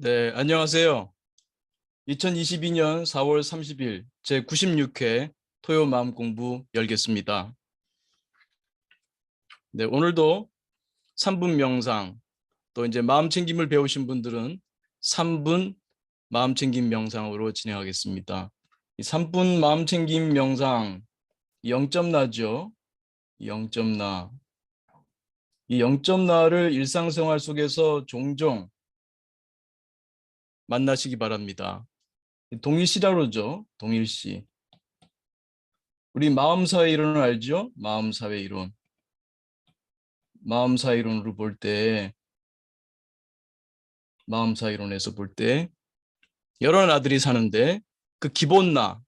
네, 안녕하세요. 2022년 4월 30일 제96회 토요 마음 공부 열겠습니다. 네, 오늘도 3분 명상, 또 이제 마음 챙김을 배우신 분들은 3분 마음 챙김 명상으로 진행하겠습니다. 이 3분 마음 챙김 명상 0.나죠? 0.나. 이 0.나를 일상생활 속에서 종종 만나시기 바랍니다. 동일시라고 그러죠? 동일시. 우리 마음사회 이론을 알죠? 마음사회 이론. 마음사회 이론으로 볼 때, 마음사회 이론에서 볼 때, 여러 나들이 사는데, 그 기본 나,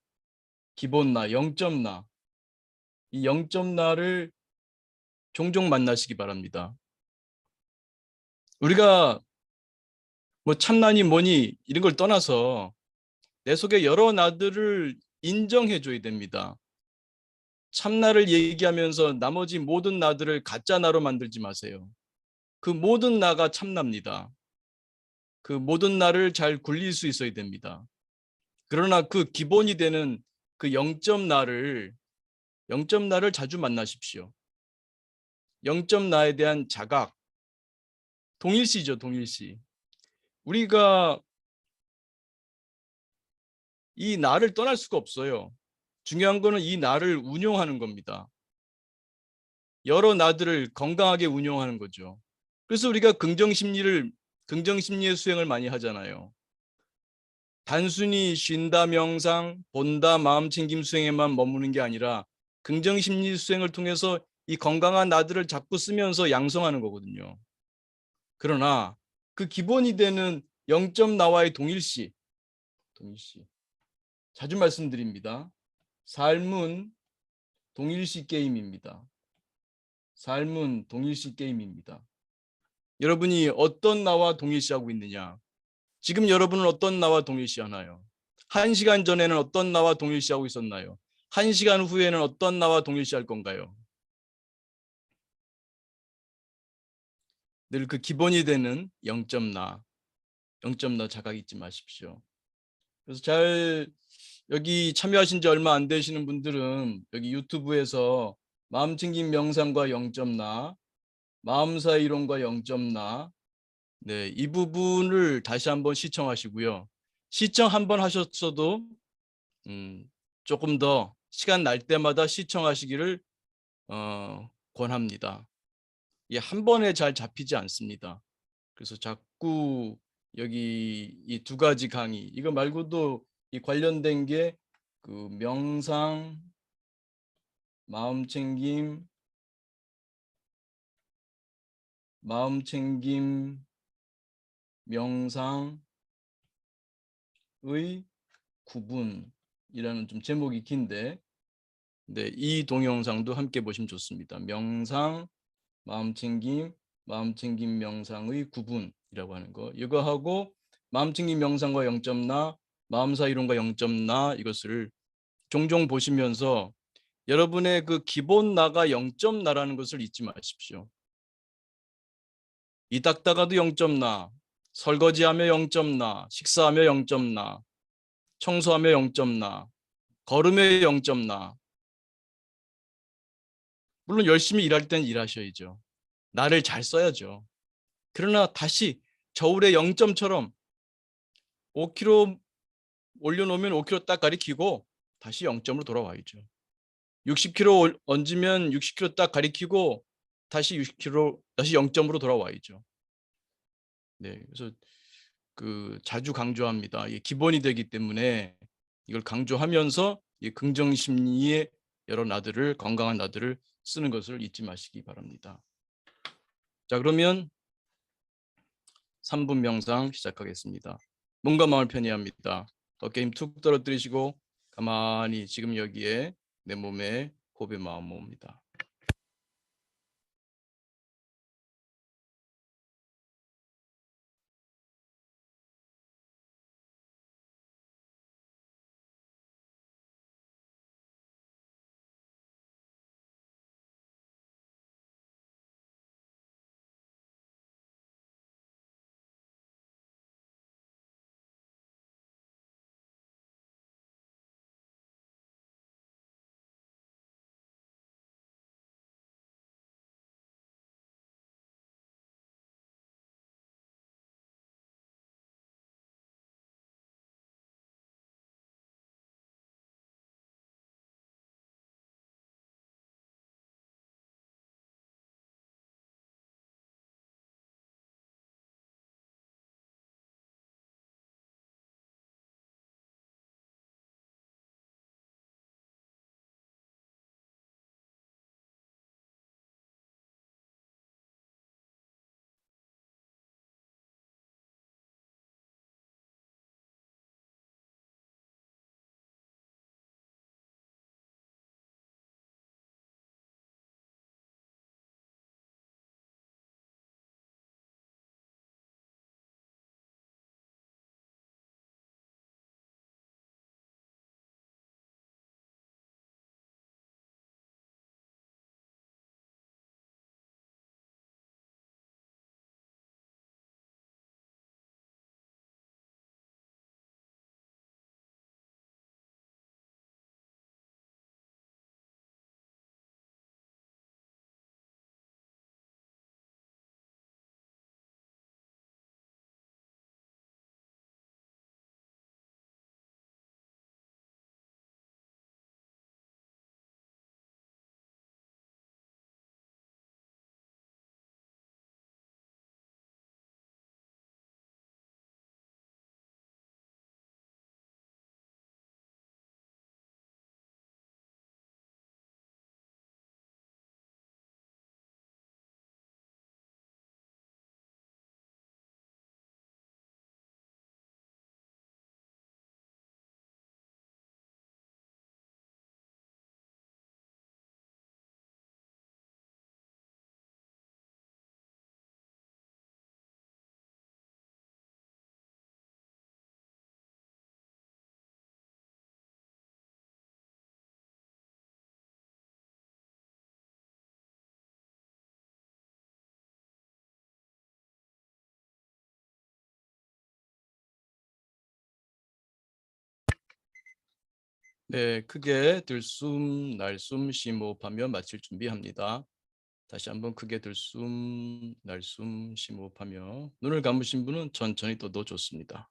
0점 나, 이 0점 나를 종종 만나시기 바랍니다. 우리가 뭐 참나니 뭐니 이런 걸 떠나서 내 속에 여러 나들을 인정해 줘야 됩니다. 참나를 얘기하면서 나머지 모든 나들을 가짜 나로 만들지 마세요. 그 모든 나가 참나입니다. 그 모든 나를 잘 굴릴 수 있어야 됩니다. 그러나 그 기본이 되는 그 0점 나를 자주 만나십시오. 0점 나에 대한 자각, 동일시죠, 동일시. 우리가 이 나를 떠날 수가 없어요. 중요한 거는 이 나를 운용하는 겁니다. 여러 나들을 건강하게 운용하는 거죠. 그래서 우리가 긍정심리의 수행을 많이 하잖아요. 단순히 쉰다 명상, 본다 마음 챙김 수행에만 머무는 게 아니라 긍정심리 수행을 통해서 이 건강한 나들을 자꾸 쓰면서 양성하는 거거든요. 그러나 그 기본이 되는 0점 나와의 동일시. 자주 말씀드립니다. 삶은 동일시 게임입니다. 삶은 동일시 게임입니다. 여러분이 어떤 나와 동일시하고 있느냐? 지금 여러분은 어떤 나와 동일시하나요? 1시간 전에는 어떤 나와 동일시하고 있었나요? 1시간 후에는 어떤 나와 동일시할 건가요? 늘 그 기본이 되는 0점 나, 0점 나 자각 잊지 마십시오. 그래서 여기 참여하신 지 얼마 안 되시는 분들은 여기 유튜브에서 마음챙김 명상과 0점 나, 마음사 이론과 0점 나, 네, 이 부분을 다시 한번 시청하시고요. 시청 한번 하셨어도 음, 조금 더 시간 날 때마다 시청하시기를 권합니다. 이게 한 번에 잘 잡히지 않습니다. 그래서 자꾸 여기 이 두 가지 강의 이거 말고도 이 관련된 게 그 명상, 마음챙김, 명상의 구분이라는 좀 제목이 긴데 네, 이 동영상도 함께 보시면 좋습니다. 명상, 마음챙김 명상의 구분이라고 하는 거. 이거하고 마음챙김 명상과 0점 나, 마음사 이론과 0점 나 이것을 종종 보시면서 여러분의 그 기본 나가 0점 나라는 것을 잊지 마십시오. 이 닦다가도 0점 나, 설거지하며 0점 나, 식사하며 0점 나, 청소하며 0점 나, 걸으며 0점 나. 물론 열심히 일할 땐 일하셔야죠. 나를 잘 써야죠. 그러나 다시 저울의 0점처럼 5kg 올려놓으면 5kg 딱 가리키고 다시 0점으로 돌아와야죠. 60kg 얹으면 60kg 딱 가리키고 다시 60kg 다시 0점으로 돌아와야죠. 네, 그래서 그 자주 강조합니다. 이게 기본이 되기 때문에 이걸 강조하면서 이 긍정 심리의 여러 나들을 건강한 나들을 쓰는 것을 잊지 마시기 바랍니다. 자, 그러면 3분 명상 시작하겠습니다. 몸과 마음을 편히합니다. 어깨 힘 툭 떨어뜨리시고 가만히 지금 여기에 내 몸에 호흡의 마음 모읍니다. 네, 크게 들숨, 날숨, 심호흡하며 마칠 준비합니다. 다시 한번 크게 들숨, 날숨, 심호흡하며 눈을 감으신 분은 천천히 떠도 좋습니다.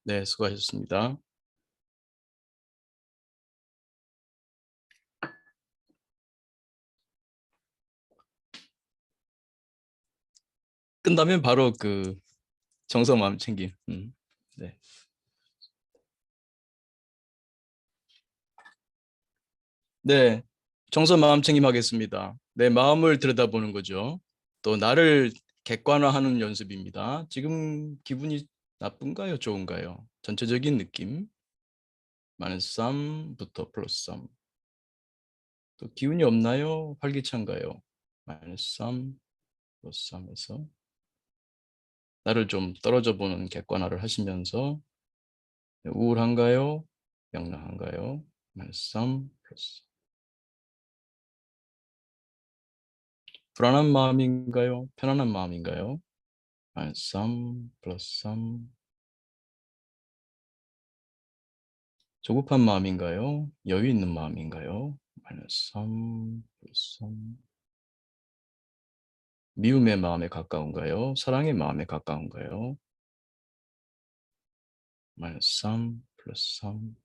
네, 수고하셨습니다. 끝나면 바로 그 정서 마음 챙김. 네. 네, 정서 마음 챙김 하겠습니다. 내 마음을 들여다보는 거죠. 또 나를 객관화하는 연습입니다. 지금 기분이 나쁜가요? 좋은가요? 전체적인 느낌. 마이너스 3부터 플러스 3. 또 기운이 없나요? 활기찬가요? 마이너스 3, 플러스 3에서 나를 좀 떨어져 보는 객관화를 하시면서 우울한가요? 명랑한가요? 마이너스 3, 플러스 3. 불안한 마음인가요? 편안한 마음인가요? 마이너스 3, 플러스 3. 조급한 마음인가요? 여유 있는 마음인가요? 마이너스 3, 플러스 3. 미움의 마음에 가까운가요? 사랑의 마음에 가까운가요? 마이너스 3, 플러스 3.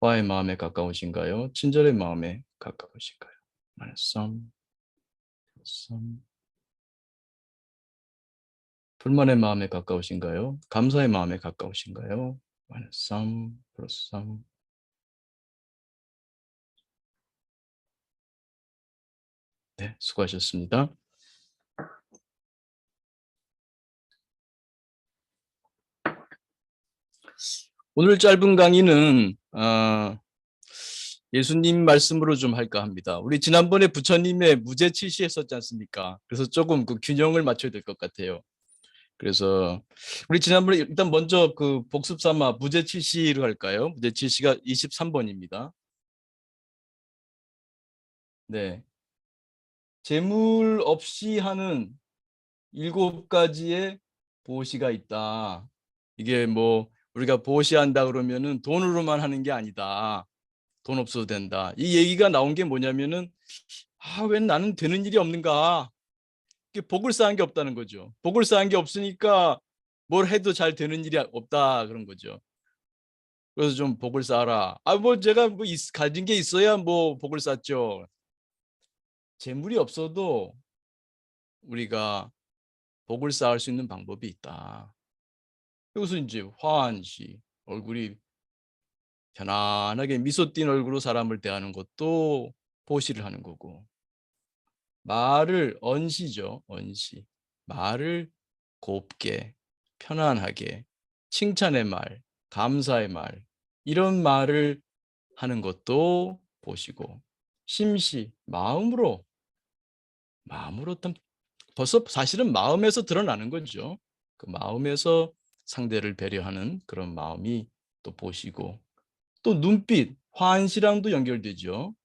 화의 마음에 가까우신가요? 친절의 마음에 가까우신가요? 마이너스 3, 플러스 3. 불만의 마음에 가까우신가요? 감사의 마음에 가까우신가요? 마이너스 3, 플러스 3. 네, 수고하셨습니다. 오늘 짧은 강의는 예수님 말씀으로 좀 할까 합니다. 우리 지난번에 부처님의 무죄칠시 했었지 않습니까? 그래서 조금 그 균형을 맞춰야 될 것 같아요. 그래서 우리 지난번에 일단 먼저 그 복습 삼아 무죄칠시를 할까요? 무죄칠시가 23번입니다. 네. 재물 없이 하는 7가지의 보시가 있다. 이게 뭐 우리가 보시한다 그러면은 돈으로만 하는 게 아니다. 돈 없어도 된다. 이 얘기가 나온 게 뭐냐면은 왜 나는 되는 일이 없는가? 이게 복을 쌓은 게 없다는 거죠. 복을 쌓은 게 없으니까 뭘 해도 잘 되는 일이 없다 그런 거죠. 그래서 좀 복을 쌓아라. 뭐 제가 뭐 가진 게 있어야 뭐 복을 쌓죠. 재물이 없어도 우리가 복을 쌓을 수 있는 방법이 있다. 여기서 이제 화한시 얼굴이 편안하게 미소 띈 얼굴로 사람을 대하는 것도 보시를 하는 거고 말을 언시죠. 언시. 말을 곱게 편안하게 칭찬의 말, 감사의 말 이런 말을 하는 것도 보시고 심시 마음으로 벌써 사실은 마음에서 드러나는 거죠. 그 마음에서 상대를 배려하는 그런 마음이 또 보시고 또 눈빛, 환시랑도 연결되죠.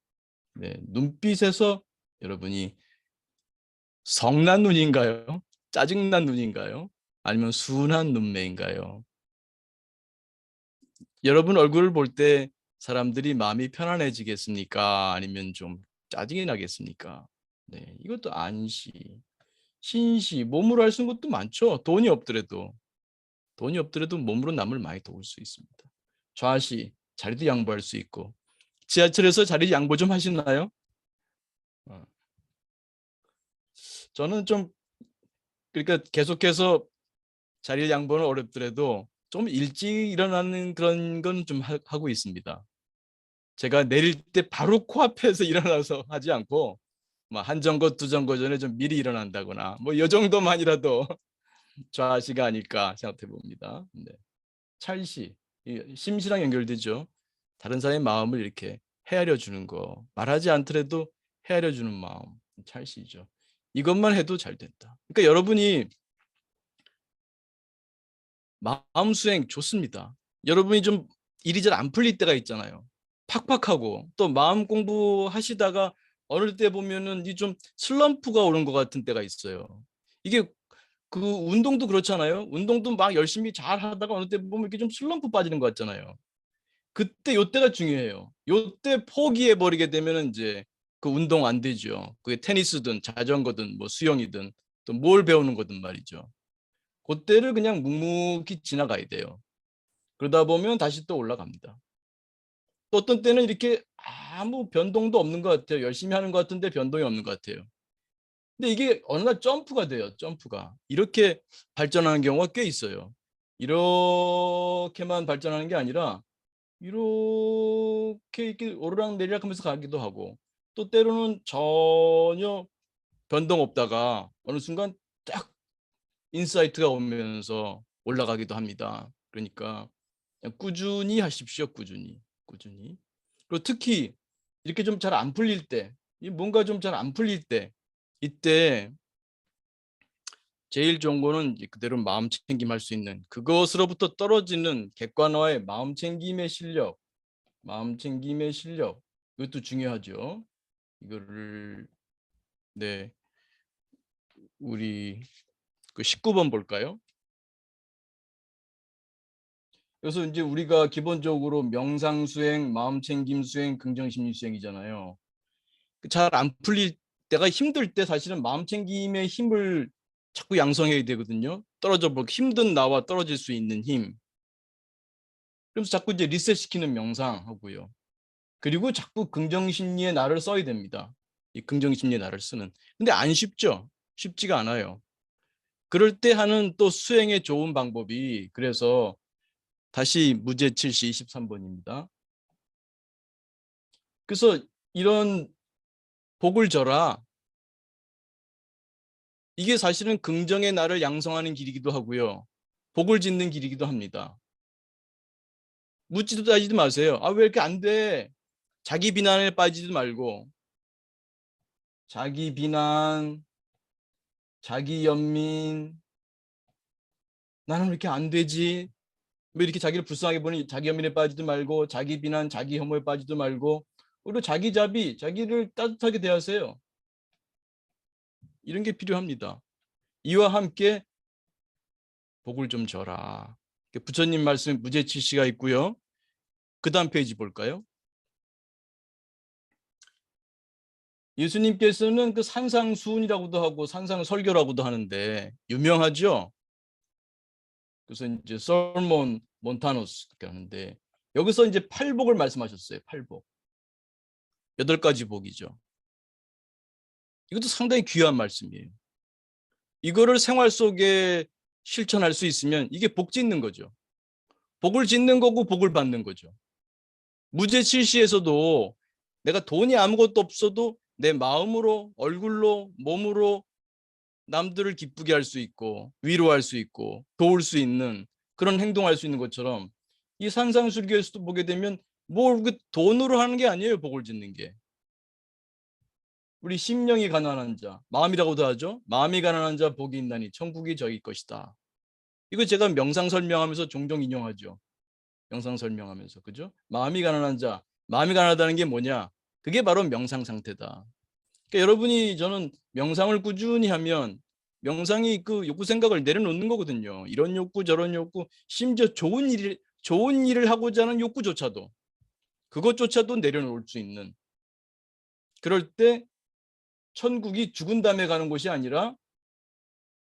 네, 눈빛에서 여러분이 성난 눈인가요? 짜증난 눈인가요? 아니면 순한 눈매인가요? 여러분 얼굴을 볼 때 사람들이 마음이 편안해지겠습니까? 아니면 좀 짜증이 나겠습니까? 네, 이것도 안시, 신시, 몸으로 할 수 있는 것도 많죠. 돈이 없더라도 몸으로 남을 많이 도울 수 있습니다. 좌시, 자리도 양보할 수 있고 지하철에서 자리 양보 좀 하시나요? 어. 저는 좀 그러니까 계속해서 자리 양보는 어렵더라도 좀 일찍 일어나는 그런 건 좀 하고 있습니다. 제가 내릴 때 바로 코앞에서 일어나서 하지 않고 뭐 한 정거 두 정거 전에 좀 미리 일어난다거나 뭐 이 정도만이라도 좌시가 아닐까 생각해 봅니다. 네. 찰시, 심시랑 연결되죠. 다른 사람의 마음을 이렇게 헤아려 주는 거, 말하지 않더라도 헤아려 주는 마음, 찰시죠. 이것만 해도 잘 된다. 그러니까 여러분이 마음 수행 좋습니다. 여러분이 좀 일이 잘 안 풀릴 때가 있잖아요. 팍팍하고 또 마음 공부하시다가 어느 때 보면은 이 좀 슬럼프가 오는 것 같은 때가 있어요. 이게 그 운동도 그렇잖아요. 운동도 막 열심히 잘 하다가 어느 때 보면 이렇게 좀 슬럼프 빠지는 것 같잖아요. 그때 요때가 중요해요. 요때 포기해 버리게 되면은 이제 그 운동 안 되죠. 그게 테니스든 자전거든 뭐 수영이든 또 뭘 배우는 거든 말이죠. 그때를 그냥 묵묵히 지나가야 돼요. 그러다 보면 다시 또 올라갑니다. 또 어떤 때는 이렇게 아무 변동도 없는 것 같아요. 열심히 하는 것 같은데 변동이 없는 것 같아요. 근데 이게 어느 날 점프가 돼요. 점프가. 이렇게 발전하는 경우가 꽤 있어요. 이렇게만 발전하는 게 아니라 이렇게 오르락내리락 하면서 가기도 하고 또 때로는 전혀 변동 없다가 어느 순간 딱 인사이트가 오면서 올라가기도 합니다. 그러니까 그냥 꾸준히 하십시오. 꾸준히. 꾸준히. 그리고 특히 이렇게 좀 잘 안 풀릴 때, 뭔가 좀 잘 안 풀릴 때 이때 제일 좋은 거는 이제 그대로 마음 챙김할 수 있는 그것으로부터 떨어지는 객관화의 마음 챙김의 실력, 마음 챙김의 실력 이것도 중요하죠. 이거를 네 우리 그 19번 볼까요? 그래서 이제 우리가 기본적으로 명상 수행, 마음 챙김 수행, 긍정 심리 수행이잖아요. 잘 안 풀릴 때가 힘들 때 사실은 마음 챙김의 힘을 자꾸 양성해야 되거든요. 떨어져 버 힘든 나와 떨어질 수 있는 힘. 그래서 자꾸 이제 리셋시키는 명상하고요. 그리고 자꾸 긍정심리의 날을 써야 됩니다. 이 긍정심리의 날을 쓰는. 근데 안 쉽죠. 쉽지가 않아요. 그럴 때 하는 또 수행의 좋은 방법이 그래서 다시 무죄칠시 23번입니다. 그래서 이런 복을 져라. 이게 사실은 긍정의 날을 양성하는 길이기도 하고요. 복을 짓는 길이기도 합니다. 묻지도 따지도 마세요. 아, 왜 이렇게 안 돼? 자기 비난에 빠지지 말고 자기 비난, 자기 연민, 나는 왜 이렇게 안 되지? 왜 이렇게 자기를 불쌍하게 보니 자기 연민에 빠지도 말고 자기 비난, 자기 혐오에 빠지도 말고 오히려 자기 자비, 자기를 따뜻하게 대하세요. 이런 게 필요합니다. 이와 함께 복을 좀 져라. 부처님 말씀 무죄칠시가 있고요. 그 다음 페이지 볼까요? 예수님께서는 그 산상수훈이라고도 하고 산상설교라고도 하는데 유명하죠. 그래서 이제 설몬 몬타노스 그렇게 하는데 여기서 이제 팔복을 말씀하셨어요. 팔복. 8가지 복이죠. 이것도 상당히 귀한 말씀이에요. 이거를 생활 속에 실천할 수 있으면 이게 복 짓는 거죠. 복을 짓는 거고 복을 받는 거죠. 무죄칠시에서도 내가 돈이 아무것도 없어도 내 마음으로 얼굴로 몸으로 남들을 기쁘게 할 수 있고 위로할 수 있고 도울 수 있는 그런 행동할 수 있는 것처럼 이 산상수교에서도 보게 되면 뭘 돈으로 하는 게 아니에요. 복을 짓는 게. 우리 심령이 가난한 자, 마음이라고도 하죠. 마음이 가난한 자 복이 있나니 천국이 저희 것이다. 이거 제가 명상 설명하면서 종종 인용하죠. 명상 설명하면서. 그죠? 마음이 가난한 자, 마음이 가난하다는 게 뭐냐? 그게 바로 명상 상태다. 그러니까 여러분이 저는 명상을 꾸준히 하면 명상이 그 욕구 생각을 내려놓는 거거든요. 이런 욕구 저런 욕구 심지어 좋은 일을 하고자 하는 욕구조차도 그것조차도 내려놓을 수 있는 그럴 때 천국이 죽은 다음에 가는 곳이 아니라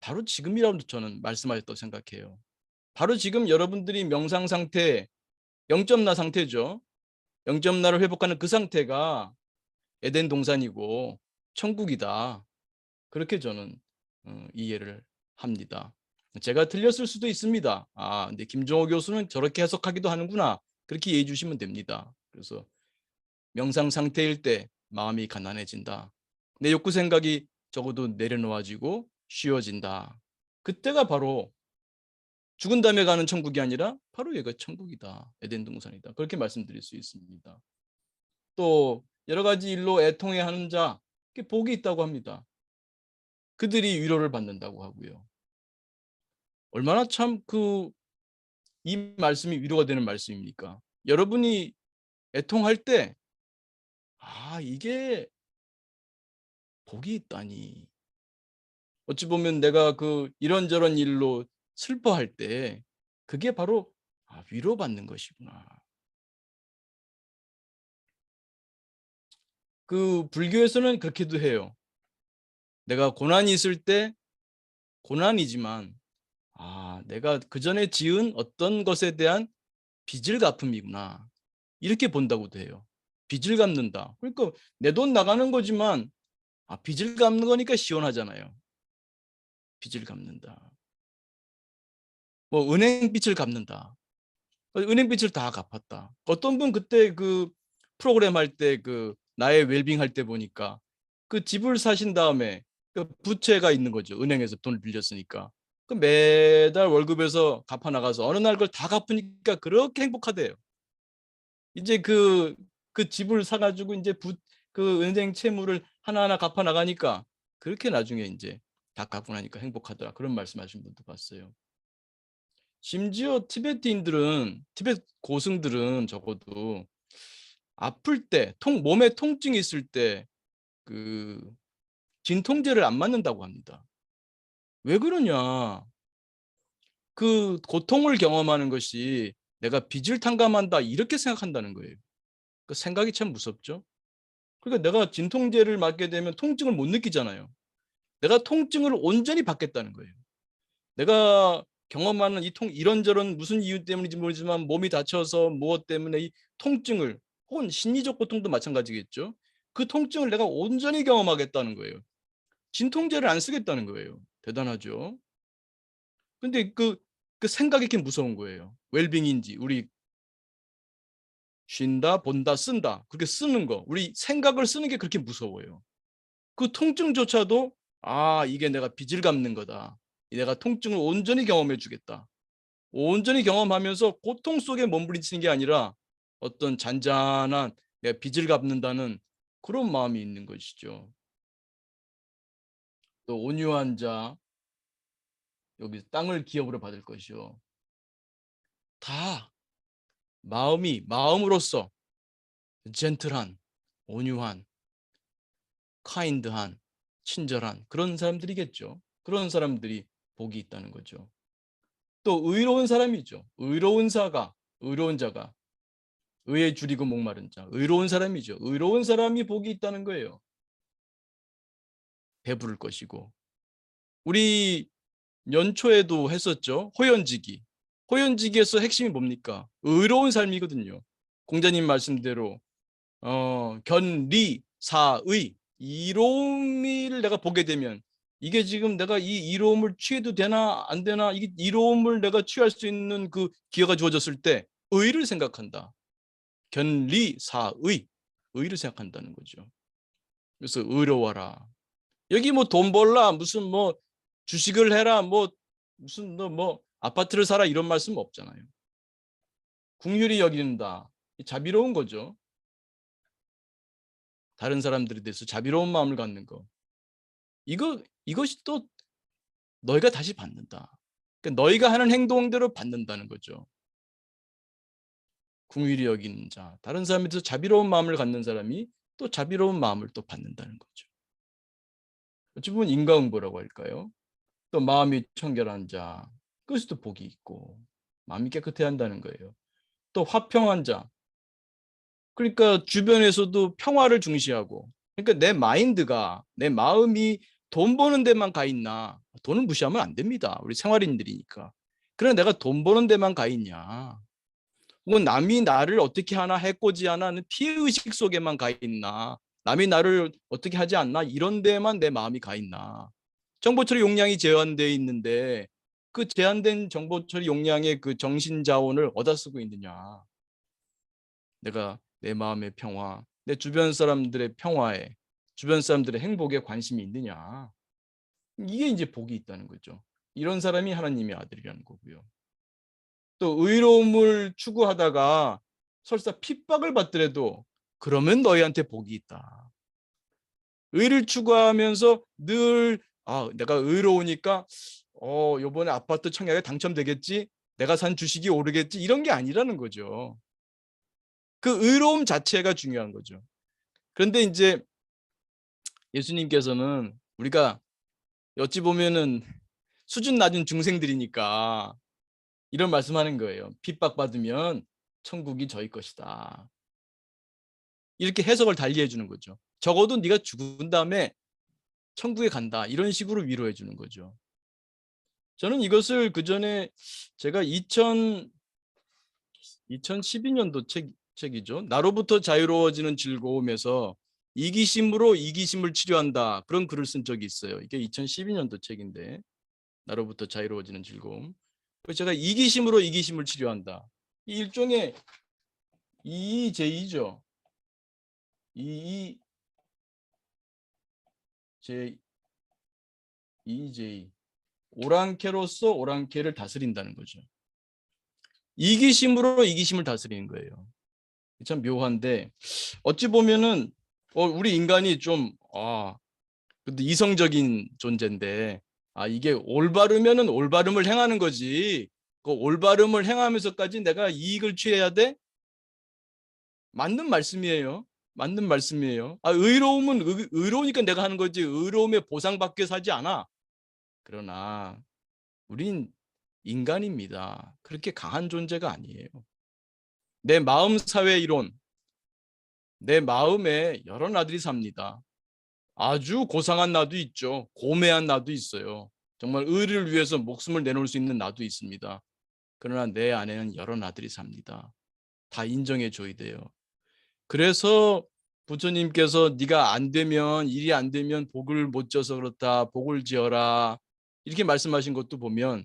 바로 지금이라고 저는 말씀하셨다고 생각해요. 바로 지금 여러분들이 명상 상태, 영점나 상태죠. 영점나를 회복하는 그 상태가 에덴 동산이고 천국이다. 그렇게 저는 이해를 합니다. 제가 틀렸을 수도 있습니다. 아, 근데 김종호 교수는 저렇게 해석하기도 하는구나. 그렇게 이해해 주시면 됩니다. 그래서 명상 상태일 때 마음이 가난해진다. 내 욕구 생각이 적어도 내려놓아지고 쉬워진다. 그때가 바로 죽은 다음에 가는 천국이 아니라 바로 얘가 천국이다. 에덴 동산이다. 그렇게 말씀드릴 수 있습니다. 또 여러 가지 일로 애통해 하는 자, 복이 있다고 합니다. 그들이 위로를 받는다고 하고요. 얼마나 참 이 말씀이 위로가 되는 말씀입니까? 여러분이 애통할 때, 아, 이게 복이 있다니. 어찌 보면 내가 그 이런저런 일로 슬퍼할 때 그게 바로 위로받는 것이구나. 그 불교에서는 그렇게도 해요. 내가 고난이 있을 때 고난이지만 내가 그전에 지은 어떤 것에 대한 빚을 갚음이구나. 이렇게 본다고도 해요. 빚을 갚는다. 그러니까 내 돈 나가는 거지만 빚을 갚는 거니까 시원하잖아요. 빚을 갚는다. 뭐 은행 빚을 갚는다. 은행 빚을 다 갚았다. 어떤 분 그때 그 프로그램 할 때 그 나의 웰빙 할 때 보니까 그 집을 사신 다음에 그 부채가 있는 거죠. 은행에서 돈을 빌렸으니까. 그 매달 월급에서 갚아 나가서 어느 날 그걸 다 갚으니까 그렇게 행복하대요. 이제 그 집을 사가지고 이제 그 은행 채무를 하나하나 갚아 나가니까 그렇게 나중에 이제 다 갚고 나니까 행복하더라. 그런 말씀하신 분도 봤어요. 심지어 티베트인들은 티베트 고승들은 적어도 아플 때, 몸에 통증이 있을 때 그 진통제를 안 맞는다고 합니다. 왜 그러냐? 그 고통을 경험하는 것이 내가 빚을 탕감한다 이렇게 생각한다는 거예요. 그 생각이 참 무섭죠. 그러니까 내가 진통제를 맞게 되면 통증을 못 느끼잖아요. 내가 통증을 온전히 받겠다는 거예요. 내가 경험하는 이런저런 무슨 이유 때문인지 모르지만 몸이 다쳐서 무엇 때문에 이 통증을 혹은 심리적 고통도 마찬가지겠죠. 그 통증을 내가 온전히 경험하겠다는 거예요. 진통제를 안 쓰겠다는 거예요. 대단하죠. 근데 그 생각이 이렇게 무서운 거예요. 웰빙인지 우리 쉰다, 본다, 쓴다. 그렇게 쓰는 거. 우리 생각을 쓰는 게 그렇게 무서워요. 그 통증조차도 이게 내가 빚을 갚는 거다. 내가 통증을 온전히 경험해 주겠다. 온전히 경험하면서 고통 속에 몸부림치는 게 아니라 어떤 잔잔한 내가 빚을 갚는다는 그런 마음이 있는 것이죠. 또 온유한 자, 여기 땅을 기업으로 받을 것이요. 다 마음으로서 젠틀한, 온유한, 카인드한, 친절한 그런 사람들이겠죠. 그런 사람들이 복이 있다는 거죠. 또 의로운 사람이죠. 의로운 자가 의에 줄이고 목마른 자, 의로운 사람이죠. 의로운 사람이 복이 있다는 거예요. 배부를 것이고. 우리 연초에도 했었죠. 호연지기. 호연지기에서 핵심이 뭡니까? 의로운 삶이거든요. 공자님 말씀대로 견리사의 이로움을 내가 보게 되면 이게 지금 내가 이 이로움을 취해도 되나 안 되나 이게 이로움을 내가 취할 수 있는 그 기회가 주어졌을 때 의를 생각한다. 견리사의 의를 생각한다는 거죠. 그래서 의로워라. 여기 뭐 돈 벌라 무슨 뭐 주식을 해라 뭐 무슨 뭐 아파트를 사라 이런 말씀 없잖아요. 긍휼히 여긴다. 자비로운 거죠. 다른 사람들에 대해서 자비로운 마음을 갖는 거. 이것이 또 너희가 다시 받는다. 그러니까 너희가 하는 행동대로 받는다는 거죠. 긍휼히 여기는 자. 다른 사람에 대해서 자비로운 마음을 갖는 사람이 또 자비로운 마음을 또 받는다는 거죠. 어찌 보면 인과응보라고 할까요? 또 마음이 청결한 자. 그것이 또 복이 있고 마음이 깨끗해야 한다는 거예요. 또 화평한 자. 그러니까 주변에서도 평화를 중시하고 그러니까 내 마음이 돈 버는 데만 가 있나? 돈은 무시하면 안 됩니다. 우리 생활인들이니까. 그러나 내가 돈 버는 데만 가 있냐? 혹은 남이 나를 어떻게 하나 해코지하나 피해의식 속에만 가 있나? 남이 나를 어떻게 하지 않나? 이런 데만 내 마음이 가 있나? 정보 처리 용량이 제한되어 있는데 그 제한된 정보 처리 용량의 그 정신 자원을 어디다 쓰고 있느냐? 내가 내 마음의 평화, 내 주변 사람들의 평화에, 주변 사람들의 행복에 관심이 있느냐? 이게 이제 복이 있다는 거죠. 이런 사람이 하나님의 아들이라는 거고요. 또 의로움을 추구하다가 설사 핍박을 받더라도 그러면 너희한테 복이 있다. 의를 추구하면서 늘 내가 의로우니까 요번에 아파트 청약에 당첨되겠지? 내가 산 주식이 오르겠지? 이런 게 아니라는 거죠. 그 의로움 자체가 중요한 거죠. 그런데 이제 예수님께서는 우리가 어찌 보면은 수준 낮은 중생들이니까 이런 말씀하는 거예요. 핍박받으면 천국이 저희 것이다. 이렇게 해석을 달리해 주는 거죠. 적어도 네가 죽은 다음에 천국에 간다. 이런 식으로 위로해 주는 거죠. 저는 이것을 그 전에 제가 2012년도 책이죠. 나로부터 자유로워지는 즐거움에서 이기심으로 이기심을 치료한다. 그런 글을 쓴 적이 있어요. 이게 2012년도 책인데 나로부터 자유로워지는 즐거움. 그래서 제가 이기심으로 이기심을 치료한다. 이 일종의 EJ죠. EJ. 오랑캐로서 오랑캐를 다스린다는 거죠. 이기심으로 이기심을 다스리는 거예요. 참 묘한데 어찌 보면은 우리 인간이 좀 근데 이성적인 존재인데 이게 올바르면은 올바름을 행하는 거지. 그 올바름을 행하면서까지 내가 이익을 취해야 돼? 맞는 말씀이에요. 맞는 말씀이에요. 의로움은 의로우니까 내가 하는 거지. 의로움에 보상받기 위해서 하지 않아. 그러나 우린 인간입니다. 그렇게 강한 존재가 아니에요. 내 마음 사회 이론, 내 마음에 여러 나들이 삽니다. 아주 고상한 나도 있죠. 고매한 나도 있어요. 정말 의를 위해서 목숨을 내놓을 수 있는 나도 있습니다. 그러나 내 안에는 여러 나들이 삽니다. 다 인정해 줘야 돼요. 그래서 부처님께서 네가 안 되면 일이 안 되면 복을 못 져서 그렇다. 복을 지어라. 이렇게 말씀하신 것도 보면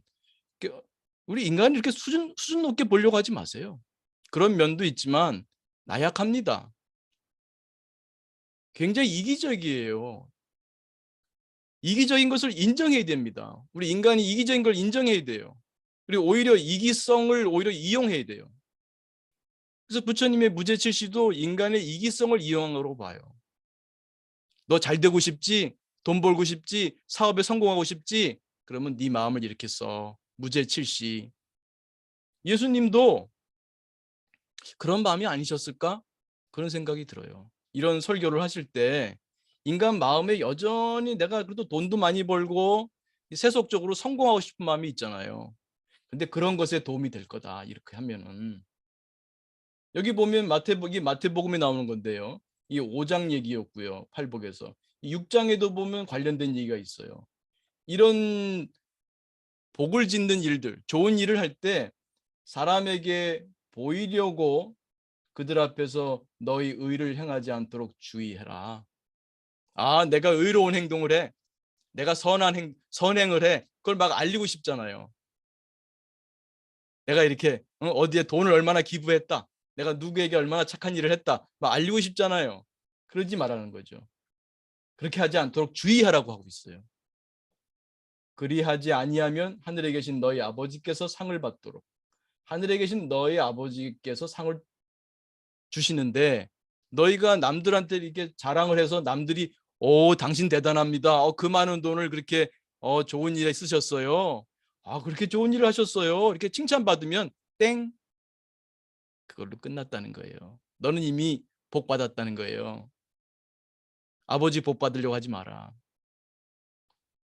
우리 인간이 이렇게 수준 높게 보려고 하지 마세요. 그런 면도 있지만 나약합니다. 굉장히 이기적이에요. 이기적인 것을 인정해야 됩니다. 우리 인간이 이기적인 걸 인정해야 돼요. 그리고 오히려 이기성을 오히려 이용해야 돼요. 그래서 부처님의 무죄칠시도 인간의 이기성을 이용하고 봐요. 너 잘 되고 싶지? 돈 벌고 싶지? 사업에 성공하고 싶지? 그러면 네 마음을 이렇게 써. 무죄칠시. 예수님도 그런 마음이 아니셨을까? 그런 생각이 들어요. 이런 설교를 하실 때 인간 마음에 여전히 내가 그래도 돈도 많이 벌고 세속적으로 성공하고 싶은 마음이 있잖아요. 근데 그런 것에 도움이 될 거다. 이렇게 하면은 여기 보면 마태복음에 나오는 건데요. 이 5장 얘기였고요. 팔복에서. 이 6장에도 보면 관련된 얘기가 있어요. 이런 복을 짓는 일들, 좋은 일을 할 때 사람에게 보이려고 그들 앞에서 너희 의를 행하지 않도록 주의해라. 내가 의로운 행동을 해. 내가 선행을 해. 그걸 막 알리고 싶잖아요. 내가 이렇게 어디에 돈을 얼마나 기부했다. 내가 누구에게 얼마나 착한 일을 했다. 막 알리고 싶잖아요. 그러지 말라는 거죠. 그렇게 하지 않도록 주의하라고 하고 있어요. 그리하지 아니하면 하늘에 계신 너희 아버지께서 상을 받도록. 하늘에 계신 너희 아버지께서 상을 주시는데 너희가 남들한테 이렇게 자랑을 해서 남들이 당신 대단합니다. 그 많은 돈을 그렇게 좋은 일에 쓰셨어요. 그렇게 좋은 일을 하셨어요. 이렇게 칭찬받으면 땡 그걸로 끝났다는 거예요. 너는 이미 복 받았다는 거예요. 아버지 복 받으려고 하지 마라.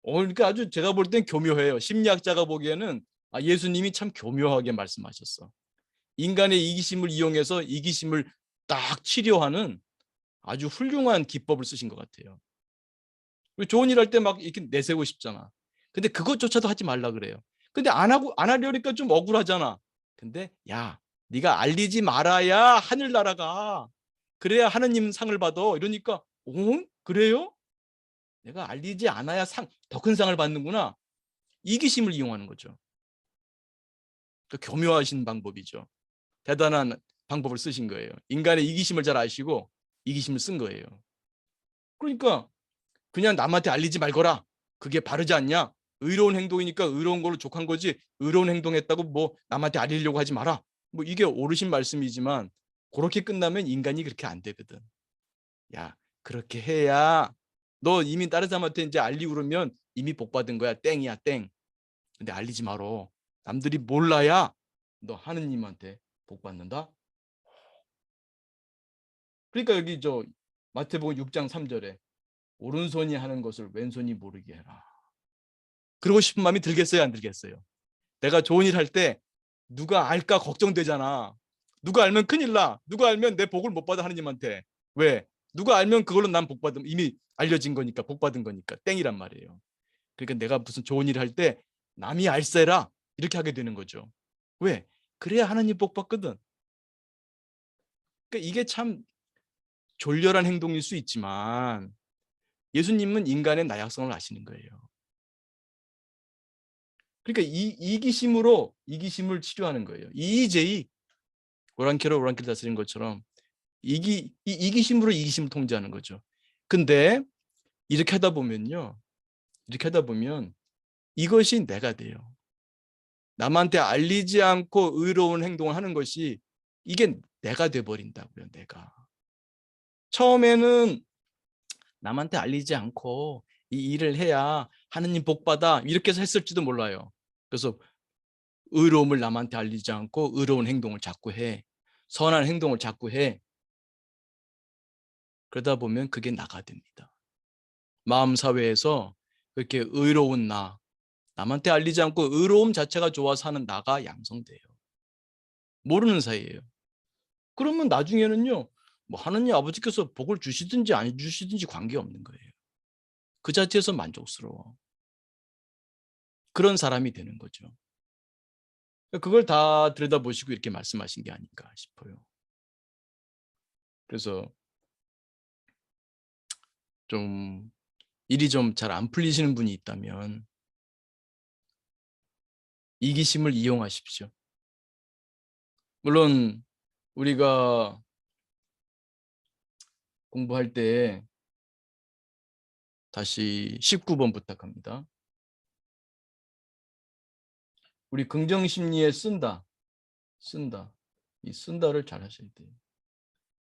그러니까 아주 제가 볼 땐 교묘해요. 심리학자가 보기에는 예수님이 참 교묘하게 말씀하셨어. 인간의 이기심을 이용해서 이기심을 딱 치료하는 아주 훌륭한 기법을 쓰신 것 같아요. 좋은 일 할 때 막 이렇게 내세우고 싶잖아. 근데 그것조차도 하지 말라 그래요. 근데 안 하려니까 좀 억울하잖아. 근데 야, 네가 알리지 말아야 하늘나라가 그래야 하느님 상을 받아. 이러니까 그래요? 내가 알리지 않아야 더 큰 상을 받는구나. 이기심을 이용하는 거죠. 교묘하신 방법이죠. 대단한 방법을 쓰신 거예요. 인간의 이기심을 잘 아시고 이기심을 쓴 거예요. 그러니까 그냥 남한테 알리지 말거라. 그게 바르지 않냐? 의로운 행동이니까 의로운 걸로 족한 거지. 의로운 행동했다고 뭐 남한테 알리려고 하지 마라. 뭐 이게 옳으신 말씀이지만 그렇게 끝나면 인간이 그렇게 안 되거든. 야, 그렇게 해야 너 이미 다른 사람한테 이제 알리고 그러면 이미 복 받은 거야. 땡이야, 땡. 근데 알리지 말어. 남들이 몰라야 너 하느님한테 복 받는다. 그러니까 여기 마태복음 6장 3절에 오른손이 하는 것을 왼손이 모르게 해라. 그러고 싶은 마음이 들겠어요, 안 들겠어요? 내가 좋은 일 할 때 누가 알까 걱정되잖아. 누가 알면 큰일 나. 누가 알면 내 복을 못 받아, 하느님한테. 왜? 누가 알면 그걸로 난 복 받음. 이미 알려진 거니까, 복 받은 거니까 땡이란 말이에요. 그러니까 내가 무슨 좋은 일을 할 때 남이 알세라 이렇게 하게 되는 거죠. 왜? 그래야 하나님 복 받거든. 그러니까 이게 참 졸렬한 행동일 수 있지만 예수님은 인간의 나약성을 아시는 거예요. 그러니까 이기심을 치료하는 거예요. 이의제의, 오랑캐로 다스린 것처럼 이기심으로 이기심을 통제하는 거죠. 근데 이렇게 하다 보면요. 이렇게 하다 보면 이것이 내가 돼요. 남한테 알리지 않고 의로운 행동을 하는 것이 이게 내가 돼버린다고요. 내가. 처음에는 남한테 알리지 않고 이 일을 해야 하느님 복 받아 이렇게 해서 했을지도 몰라요. 그래서 의로움을 남한테 알리지 않고 의로운 행동을 자꾸 해. 선한 행동을 자꾸 해. 그러다 보면 그게 나가 됩니다. 마음 사회에서 그렇게 의로운 남한테 알리지 않고 의로움 자체가 좋아서 하는 나가 양성돼요. 모르는 사이에요. 그러면 나중에는요, 뭐 하느님 아버지께서 복을 주시든지 안 주시든지 관계없는 거예요. 그 자체에서 만족스러워. 그런 사람이 되는 거죠. 그걸 다 들여다보시고 이렇게 말씀하신 게 아닌가 싶어요. 그래서 좀 일이 좀 잘 안 풀리시는 분이 있다면 이기심을 이용하십시오. 물론 우리가 공부할 때 다시 19번 부탁합니다. 우리 긍정심리에 쓴다. 이 쓴다를 잘 하셔야 돼요.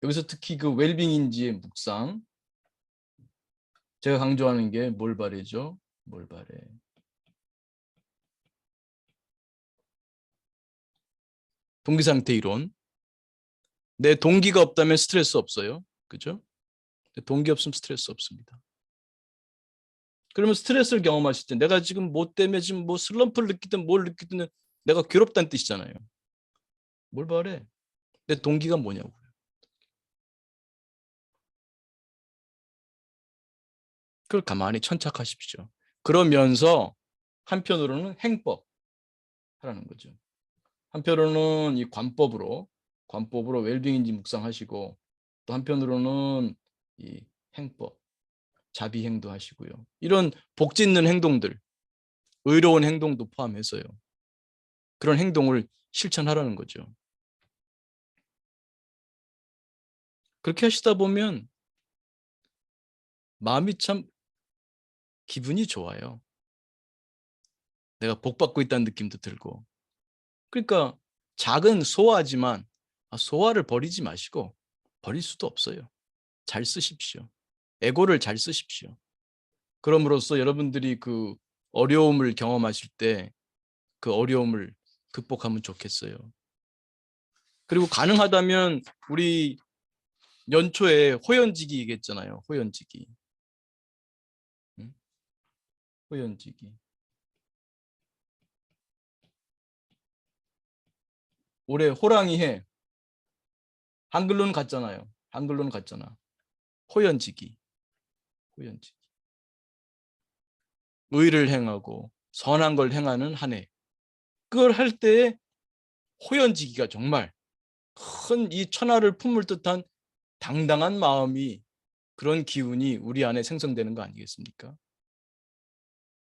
여기서 특히 그 웰빙인지의 묵상. 제가 강조하는 게 몰바레죠. 몰바레. 동기상태 이론. 내 동기가 없다면 스트레스 없어요. 그죠? 동기 없으면 스트레스 없습니다. 그러면 스트레스를 경험하실 때 내가 지금 뭐 때문에 지금 뭐 슬럼프를 느끼든 뭘 느끼든 내가 괴롭다는 뜻이잖아요. 뭘 말해? 내 동기가 뭐냐고요. 그걸 가만히 천착하십시오. 그러면서 한편으로는 행법 하라는 거죠. 한편으로는 이 관법으로 웰빙인지 묵상하시고 또 한편으로는 이 행법, 자비행도 하시고요. 이런 복 짓는 행동들, 의로운 행동도 포함해서요. 그런 행동을 실천하라는 거죠. 그렇게 하시다 보면 마음이 참 기분이 좋아요. 내가 복 받고 있다는 느낌도 들고. 그러니까 작은 소화지만 소화를 버리지 마시고 버릴 수도 없어요. 잘 쓰십시오. 에고를 잘 쓰십시오. 그럼으로써 여러분들이 그 어려움을 경험하실 때 그 어려움을 극복하면 좋겠어요. 그리고 가능하다면 우리 연초에 호연지기 얘기했잖아요. 호연지기. 호연지기. 올해 호랑이 해. 한글로는 같잖아요. 한글로는 같잖아. 호연지기. 호연지기. 의를 행하고 선한 걸 행하는 한 해. 그걸 할 때 호연지기가 정말 큰 이 천하를 품을 듯한 당당한 마음이 그런 기운이 우리 안에 생성되는 거 아니겠습니까?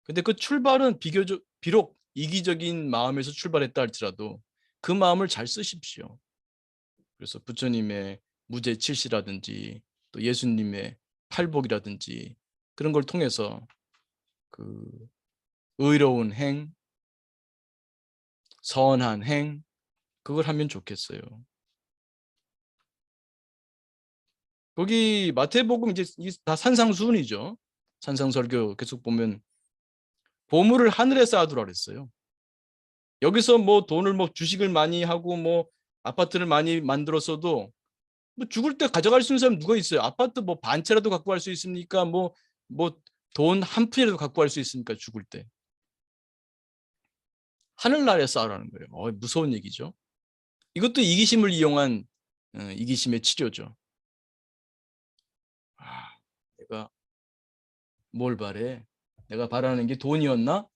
근데 그 출발은 비록 이기적인 마음에서 출발했다 할지라도 그 마음을 잘 쓰십시오. 그래서 부처님의 무죄칠시라든지 또 예수님의 팔복이라든지 그런 걸 통해서 그 의로운 행, 선한 행 그걸 하면 좋겠어요. 거기 마태복음 이제 다 산상수훈이죠. 산상설교 계속 보면 보물을 하늘에 쌓아두라 그랬어요. 여기서 뭐 돈을 뭐 주식을 많이 하고 뭐 아파트를 많이 만들었어도 뭐 죽을 때 가져갈 수 있는 사람 누가 있어요? 아파트 뭐 반 채라도 갖고 갈 수 있습니까? 뭐 돈 한 푼이라도 갖고 갈 수 있습니까? 죽을 때. 하늘나라에 쌓으라는 거예요. 무서운 얘기죠. 이것도 이기심을 이용한 이기심의 치료죠. 내가 뭘 바래? 내가 바라는 게 돈이었나?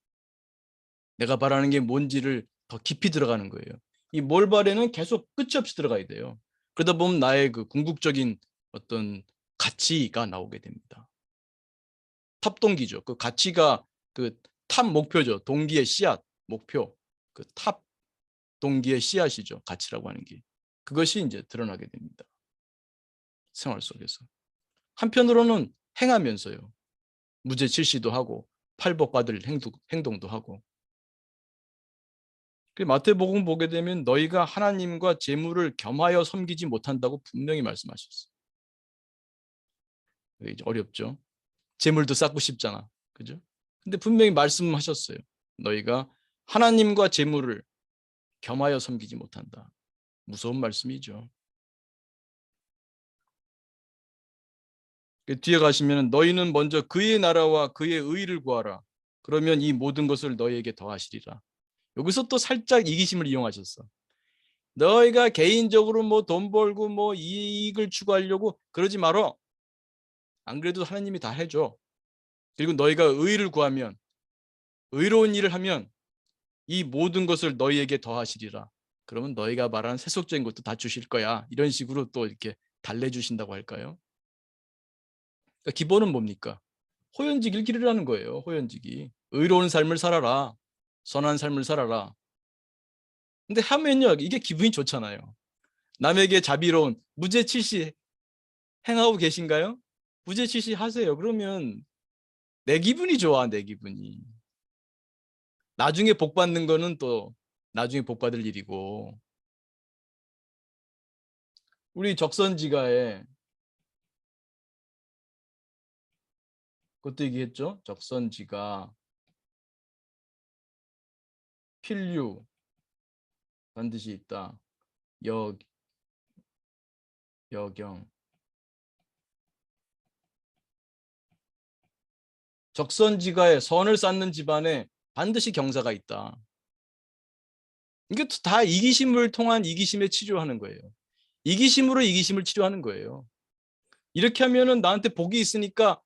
내가 바라는 게 뭔지를 더 깊이 들어가는 거예요. 이 뭘 바래는 계속 끝이 없이 들어가야 돼요. 그러다 보면 나의 그 궁극적인 어떤 가치가 나오게 됩니다. 탑동기죠. 그 가치가 그 탑 목표죠. 동기의 씨앗, 목표. 그 탑 동기의 씨앗이죠. 가치라고 하는 게. 그것이 이제 드러나게 됩니다. 생활 속에서. 한편으로는 행하면서요. 무죄칠시도 하고 팔복받을 행동도 하고. 마태복음 보게 되면 너희가 하나님과 재물을 겸하여 섬기지 못한다고 분명히 말씀하셨어요. 어렵죠. 재물도 쌓고 싶잖아. 그죠? 근데 분명히 말씀하셨어요. 너희가 하나님과 재물을 겸하여 섬기지 못한다. 무서운 말씀이죠. 뒤에 가시면 너희는 먼저 그의 나라와 그의 의를 구하라. 그러면 이 모든 것을 너희에게 더하시리라. 여기서 또 살짝 이기심을 이용하셨어. 너희가 개인적으로 뭐 돈 벌고 뭐 이익을 추구하려고 그러지 말어. 안 그래도 하나님이 다 해줘. 그리고 너희가 의를 구하면, 의로운 일을 하면 이 모든 것을 너희에게 더하시리라. 그러면 너희가 말하는 세속적인 것도 다 주실 거야. 이런 식으로 또 이렇게 달래주신다고 할까요? 그러니까 기본은 뭡니까? 호연지기를 기르라는 거예요. 호연지기. 의로운 삶을 살아라. 선한 삶을 살아라. 근데 하면요, 이게 기분이 좋잖아요. 남에게 자비로운 무죄칠시 행하고 계신가요? 무죄칠시 하세요. 그러면 내 기분이 좋아, 내 기분이. 나중에 복 받는 거는 또 나중에 복 받을 일이고. 우리 적선지가에 그것도 얘기했죠. 적선지가 필류 반드시 있다. 여 여경. 적선지가에 선을 쌓는 집안에 반드시 경사가 있다. 이게 다 이기심을 통한 이기심에 치료하는 거예요. 이기심으로 이기심을 치료하는 거예요. 이렇게 하면은 나한테 복이 있으니까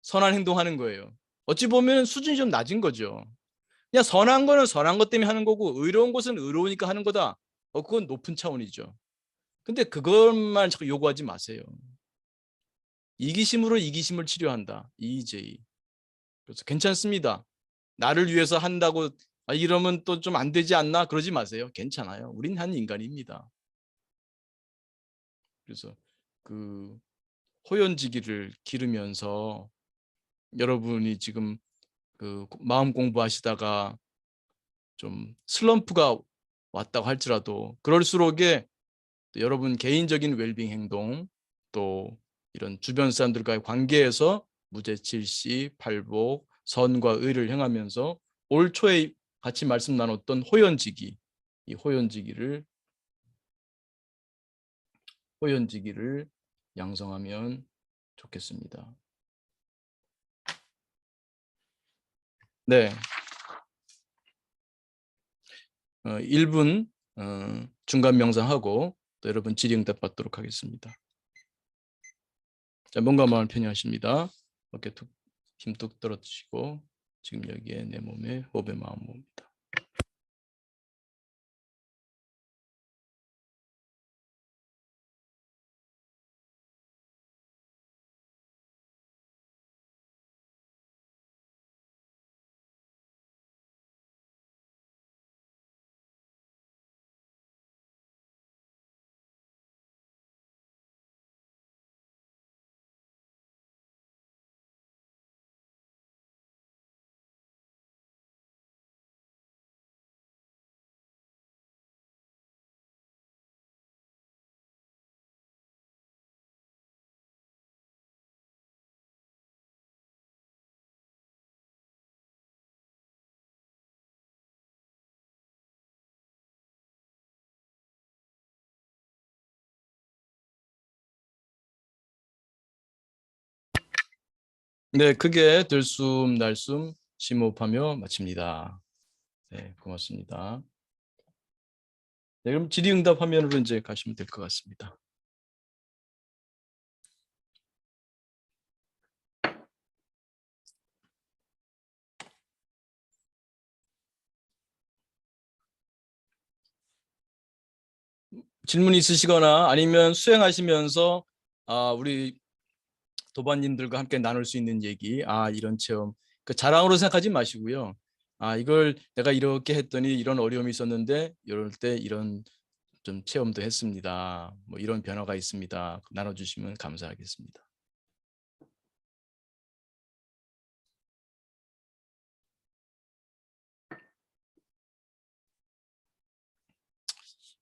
선한 행동하는 거예요. 어찌 보면 수준이 좀 낮은 거죠. 그냥 선한 거는 선한 것 때문에 하는 거고 의로운 것은 의로우니까 하는 거다. 그건 높은 차원이죠. 근데 그것만 자꾸 요구하지 마세요. 이기심으로 이기심을 치료한다. EJ. 그래서 괜찮습니다. 나를 위해서 한다고 이러면 또 좀 안 되지 않나? 그러지 마세요. 괜찮아요. 우린 한 인간입니다. 그래서 그 호연지기를 기르면서 여러분이 지금 그 마음 공부하시다가 좀 슬럼프가 왔다고 할지라도 그럴수록에 여러분 개인적인 웰빙 행동 또 이런 주변 사람들과의 관계에서 무죄칠시, 팔복, 선과 의를 행하면서 올 초에 같이 말씀 나눴던 호연지기, 이 호연지기를 양성하면 좋겠습니다. 네, 1분 중간 명상하고 또 여러분 질의응답 받도록 하겠습니다. 자, 몸과 마음을 편히하십니다. 어깨 힘 뚝 떨어뜨리시고 지금 여기에 내 몸에 호흡의 마음 모읍니다. 네, 크게 들숨 날숨 심호흡하며 마칩니다. 네, 고맙습니다. 네, 그럼 질의응답 화면으로 이제 가시면 될 것 같습니다. 질문 있으시거나 아니면 수행하시면서 우리 도반님들과 함께 나눌 수 있는 얘기, 이런 체험, 그 자랑으로 생각하지 마시고요. 이걸 내가 이렇게 했더니 이런 어려움이 있었는데 이럴 때 이런 좀 체험도 했습니다. 뭐 이런 변화가 있습니다. 나눠주시면 감사하겠습니다.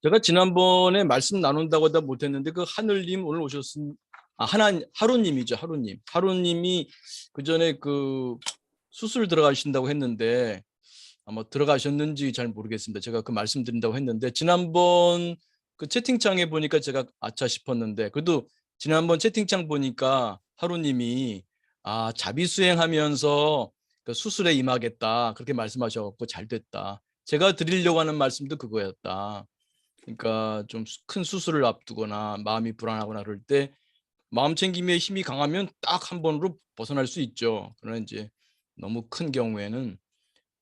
제가 지난번에 말씀 나눈다고 하다 못했는데 그 하늘님 오늘 오셨습니다. 하루님이죠. 하루님이 그 전에 그 수술 들어가신다고 했는데 아마 들어가셨는지 잘 모르겠습니다. 제가 그 말씀드린다고 했는데 지난번 그 채팅창에 보니까 제가 아차 싶었는데 그래도 지난번 채팅창 보니까 하루님이 자비 수행하면서 그 수술에 임하겠다 그렇게 말씀하셔서 잘 됐다. 제가 드리려고 하는 말씀도 그거였다. 그러니까 좀 큰 수술을 앞두거나 마음이 불안하거나 그럴 때 마음 챙김의 힘이 강하면 딱 한 번으로 벗어날 수 있죠. 그러나 이제 너무 큰 경우에는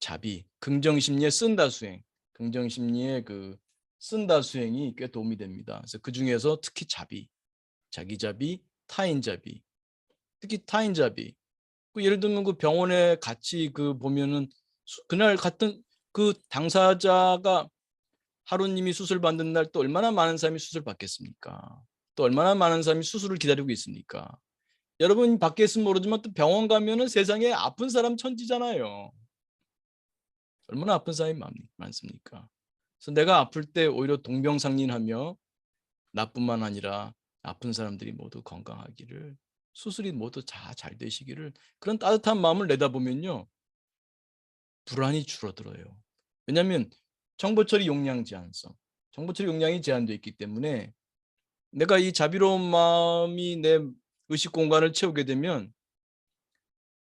자비, 긍정심리의 쓴다 수행, 긍정심리의 그 쓴다 수행이 꽤 도움이 됩니다. 그래서 그 중에서 특히 자비, 자기 자비, 타인 자비, 특히 타인 자비. 그 예를 들면 그 병원에 같이 그 보면은 그날 같은 그 당사자가 하루님이 수술 받는 날 또 얼마나 많은 사람이 수술 받겠습니까? 또 얼마나 많은 사람이 수술을 기다리고 있습니까? 여러분 밖에 있으면 모르지만 또 병원 가면은 세상에 아픈 사람 천지잖아요. 얼마나 아픈 사람이 많습니까? 그래서 내가 아플 때 오히려 동병상련하며 나뿐만 아니라 아픈 사람들이 모두 건강하기를 수술이 모두 다 잘 되시기를 그런 따뜻한 마음을 내다보면요. 불안이 줄어들어요. 왜냐하면 정보처리 용량 제한성. 정보처리 용량이 제한되어 있기 때문에 내가 이 자비로운 마음이 내 의식 공간을 채우게 되면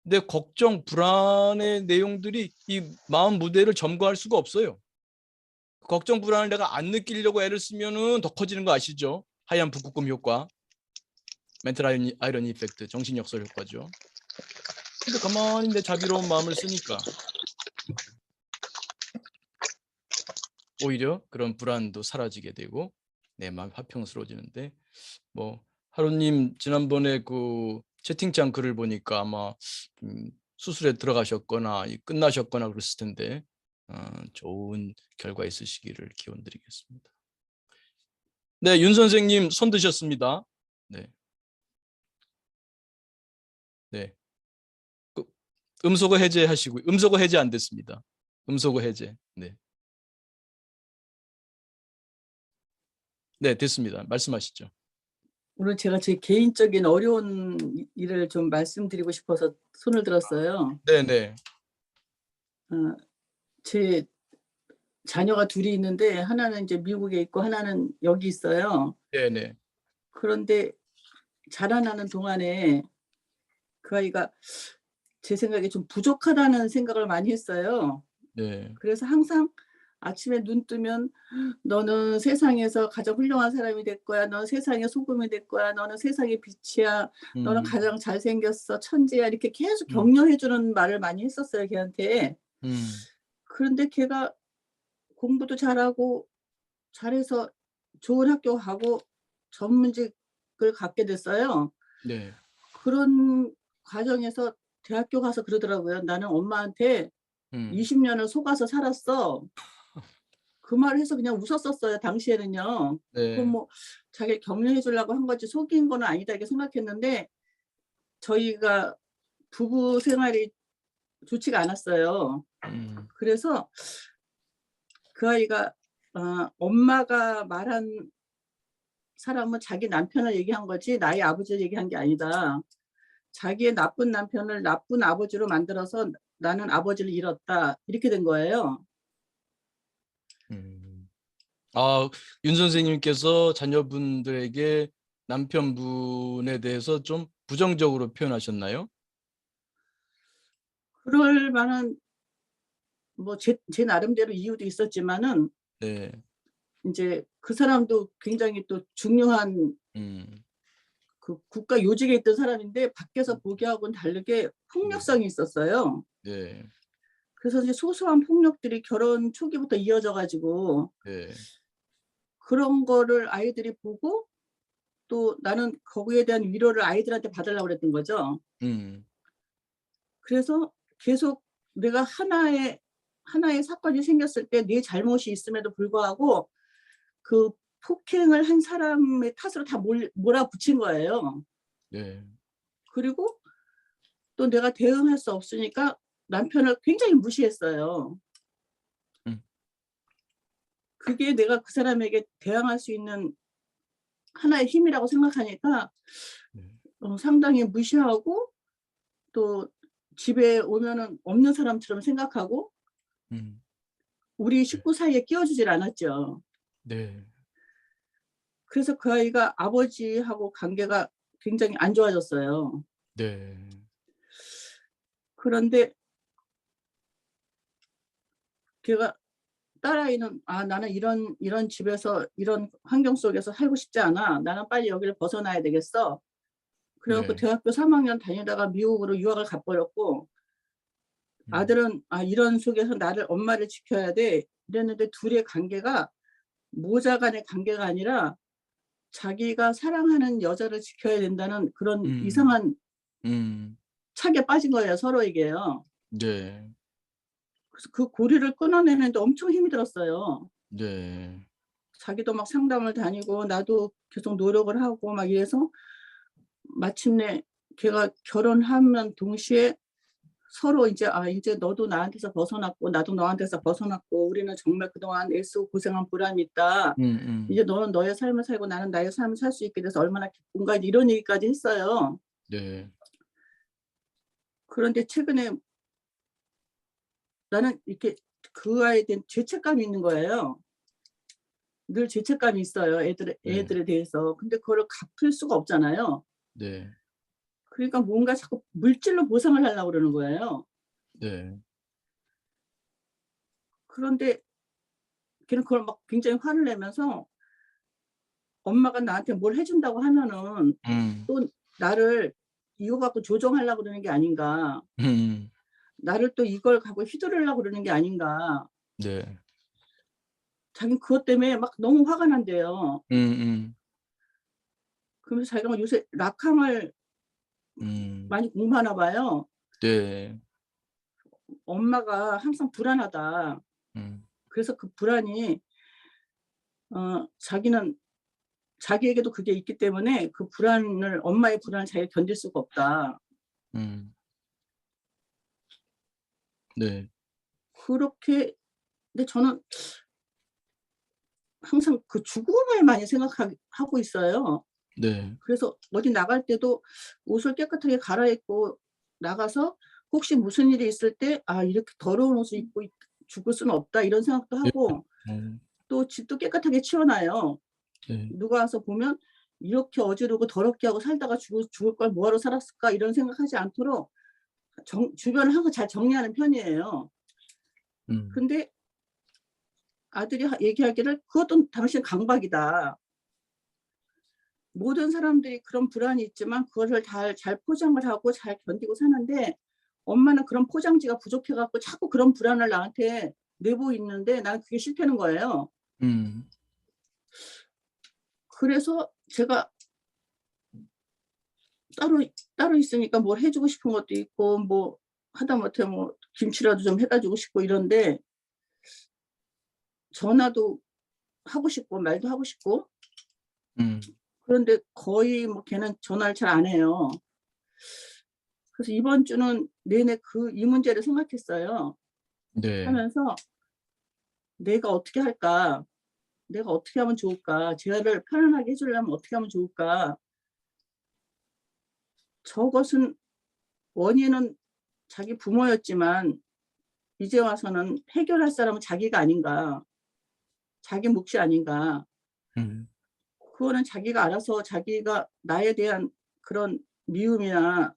내 걱정, 불안의 내용들이 이 마음 무대를 점거할 수가 없어요. 걱정, 불안을 내가 안 느끼려고 애를 쓰면은 더 커지는 거 아시죠? 하얀 북극곰 효과, 멘탈 아이러니 이펙트, 정신역설 효과죠. 근데 가만히 내 자비로운 마음을 쓰니까 오히려 그런 불안도 사라지게 되고 내 마음이 화평스러워지는데 뭐 하루님 지난번에 그 채팅창 글을 보니까 아마 수술에 들어가셨거나 끝나셨거나 그랬을 텐데 좋은 결과 있으시기를 기원드리겠습니다. 네, 윤 선생님 손 드셨습니다. 네, 네. 그 음소거 해제하시고 음소거 해제 안 됐습니다. 음소거 해제. 네, 네 됐습니다. 말씀하시죠. 오늘 제가 제 개인적인 어려운 일을 좀 말씀드리고 싶어서 손을 들었어요. 네, 네, 제 자녀가 둘이 있는데 하나는 이제 미국에 있고 하나는 여기 있어요. 네, 네, 그런데 자라나는 동안에 그 아이가 제 생각에 좀 부족하다는 생각을 많이 했어요. 네. 그래서 항상 아침에 눈 뜨면 너는 세상에서 가장 훌륭한 사람이 될 거야. 너는 세상의 소금이 될 거야. 너는 세상의 빛이야. 너는 가장 잘생겼어. 천재야. 이렇게 계속 격려해 주는 말을 많이 했었어요, 걔한테. 그런데 걔가 공부도 잘하고 잘해서 좋은 학교 가고 전문직을 갖게 됐어요. 네. 그런 과정에서 대학교 가서 그러더라고요. 나는 엄마한테 20년을 속아서 살았어. 그 말을 해서 그냥 웃었었어요. 당시에는요. 네. 그럼 뭐 자기를 격려해 주려고 한 거지 속인 거는 아니다 이렇게 생각했는데 저희가 부부 생활이 좋지가 않았어요. 그래서 그 아이가 엄마가 말한 사람은 자기 남편을 얘기한 거지 나의 아버지를 얘기한 게 아니다. 자기의 나쁜 남편을 나쁜 아버지로 만들어서 나는 아버지를 잃었다. 이렇게 된 거예요. 윤 선생님께서 자녀분들에게 남편분에 대해서 좀 부정적으로 표현하셨나요? 그럴 만한 뭐 제 나름대로 이유도 있었지만은 네. 인제 그 사람도 굉장히 또 중요한 음. 그 국가 요직에 있던 사람인데 밖에서 보기하고는 다르게 네. 폭력성이 있었어요. 네. 그래서 이제 소소한 폭력들이 결혼 초기부터 이어져 가지고 네. 그런 거를 아이들이 보고 또 나는 거기에 대한 위로를 아이들한테 받으려고 그랬던 거죠. 음. 그래서 계속 내가 하나의 사건이 생겼을 때 내 잘못이 있음에도 불구하고 그 폭행을 한 사람의 탓으로 다 몰아붙인 거예요. 네. 그리고 또 내가 대응할 수 없으니까 남편을 굉장히 무시했어요. 음. 그게 내가 그 사람에게 대항할 수 있는 하나의 힘이라고 생각하니까 네. 상당히 무시하고 또 집에 오면은 없는 사람처럼 생각하고 음. 우리 네. 식구 사이에 끼워주질 않았죠. 네. 그래서 그 아이가 아버지하고 관계가 굉장히 안 좋아졌어요. 네. 그런데 걔가 딸아이는 "아 나는 이런 집에서 이런 환경 속에서 살고 싶지 않아. 나는 빨리 여기를 벗어나야 되겠어." 그래 갖고 네. 대학교 3 학년 다니다가 미국으로 유학을 가 버렸고 음. 아들은 "아 이런 속에서 나를 엄마를 지켜야 돼." 이랬는데 둘의 관계가 모자 간의 관계가 아니라 자기가 사랑하는 여자를 지켜야 된다는 그런 음. 이상한 음. 착에 빠진 거예요, 서로에게요. 네. 그래서 그 고리를 끊어내는데 엄청 힘이 들었어요. 네. 자기도 막 상담을 다니고 나도 계속 노력을 하고 막 이래서 마침내 걔가 결혼하면 동시에 서로 이제 "아 인제 너도 나한테서 벗어났고 나도 너한테서 벗어났고 우리는 정말 그동안 애쓰고 고생한 보람이 있다. 음음. 이제 너는 너의 삶을 살고 나는 나의 삶을 살 수 있게 돼서 얼마나 기쁜가." 이런 얘기까지 했어요. 네. 그런데 최근에 나는 이렇게 그 아이에 대한 죄책감이 있는 거예요. 늘 죄책감이 있어요, 네. 애들에 대해서. 근데 그거를 갚을 수가 없잖아요. 네. 그러니까 뭔가 자꾸 물질로 보상을 하려고 그러는 거예요. 네. 그런데 걔는 그걸 막 굉장히 화를 내면서 엄마가 나한테 뭘 해 준다고 하면은 음. 또 나를 이거 갖고 조종하려고 그러는 게 아닌가. 음. 나를 또 이걸 갖고 휘두르려고 그러는 게 아닌가. 네. 자기는 그것 때문에 막 너무 화가 난대요. 음음. 그러면서 자기가 막 요새 락함을 음. 많이 공부하나 봐요. 네. 엄마가 항상 불안하다. 음. 그래서 그 불안이 자기는 자기에게도 그게 있기 때문에 그 불안을 엄마의 불안을 자기가 견딜 수가 없다. 음. 네. 그렇게 근데 저는 항상 그 죽음을 많이 하고 있어요. 네. 그래서 어디 나갈 때도 옷을 깨끗하게 갈아입고 나가서 혹시 무슨 일이 있을 때 '아 이렇게 더러운 옷을 입고 죽을 수는 없다.' 이런 생각도 네. 하고 어. 또 집도 깨끗하게 치워 놔요. 네. 누가 와서 보면 '이렇게 어지르고 더럽게 하고 살다가 죽을 걸 뭐하러 살았을까?' 이런 생각하지 않도록 주변을 항상 잘 정리하는 편이에요. 음. 근데 아들이 얘기하기를 "그것도 당신 강박이다. 모든 사람들이 그런 불안이 있지만 그거를 잘 포장을 하고 잘 견디고 사는데 엄마는 그런 포장지가 부족해 갖고 자꾸 그런 불안을 나한테 내고 있는데 나는 그게 싫다는 거예요." 음. 그래서 제가 따로 따로 있으니까 뭘 해 주고 싶은 것도 있고 뭐 하다못해 뭐 김치라도 좀 해다 주고 싶고 이런데 전화도 하고 싶고 말도 하고 싶고 음. 그런데 거의 뭐 걔는 전화를 잘 안 해요. 그래서 이번 주는 내내 이 문제를 생각했어요. 네. 하면서 '내가 어떻게 할까? 내가 어떻게 하면 좋을까? 쟤를 편안하게 해 주려면 어떻게 하면 좋을까?' 저것은 원인은 자기 부모였지만 이제 와서는 해결할 사람은 자기가 아닌가. 자기 몫이 아닌가. 음. 그거는 자기가 알아서 자기가 나에 대한 그런 미움이나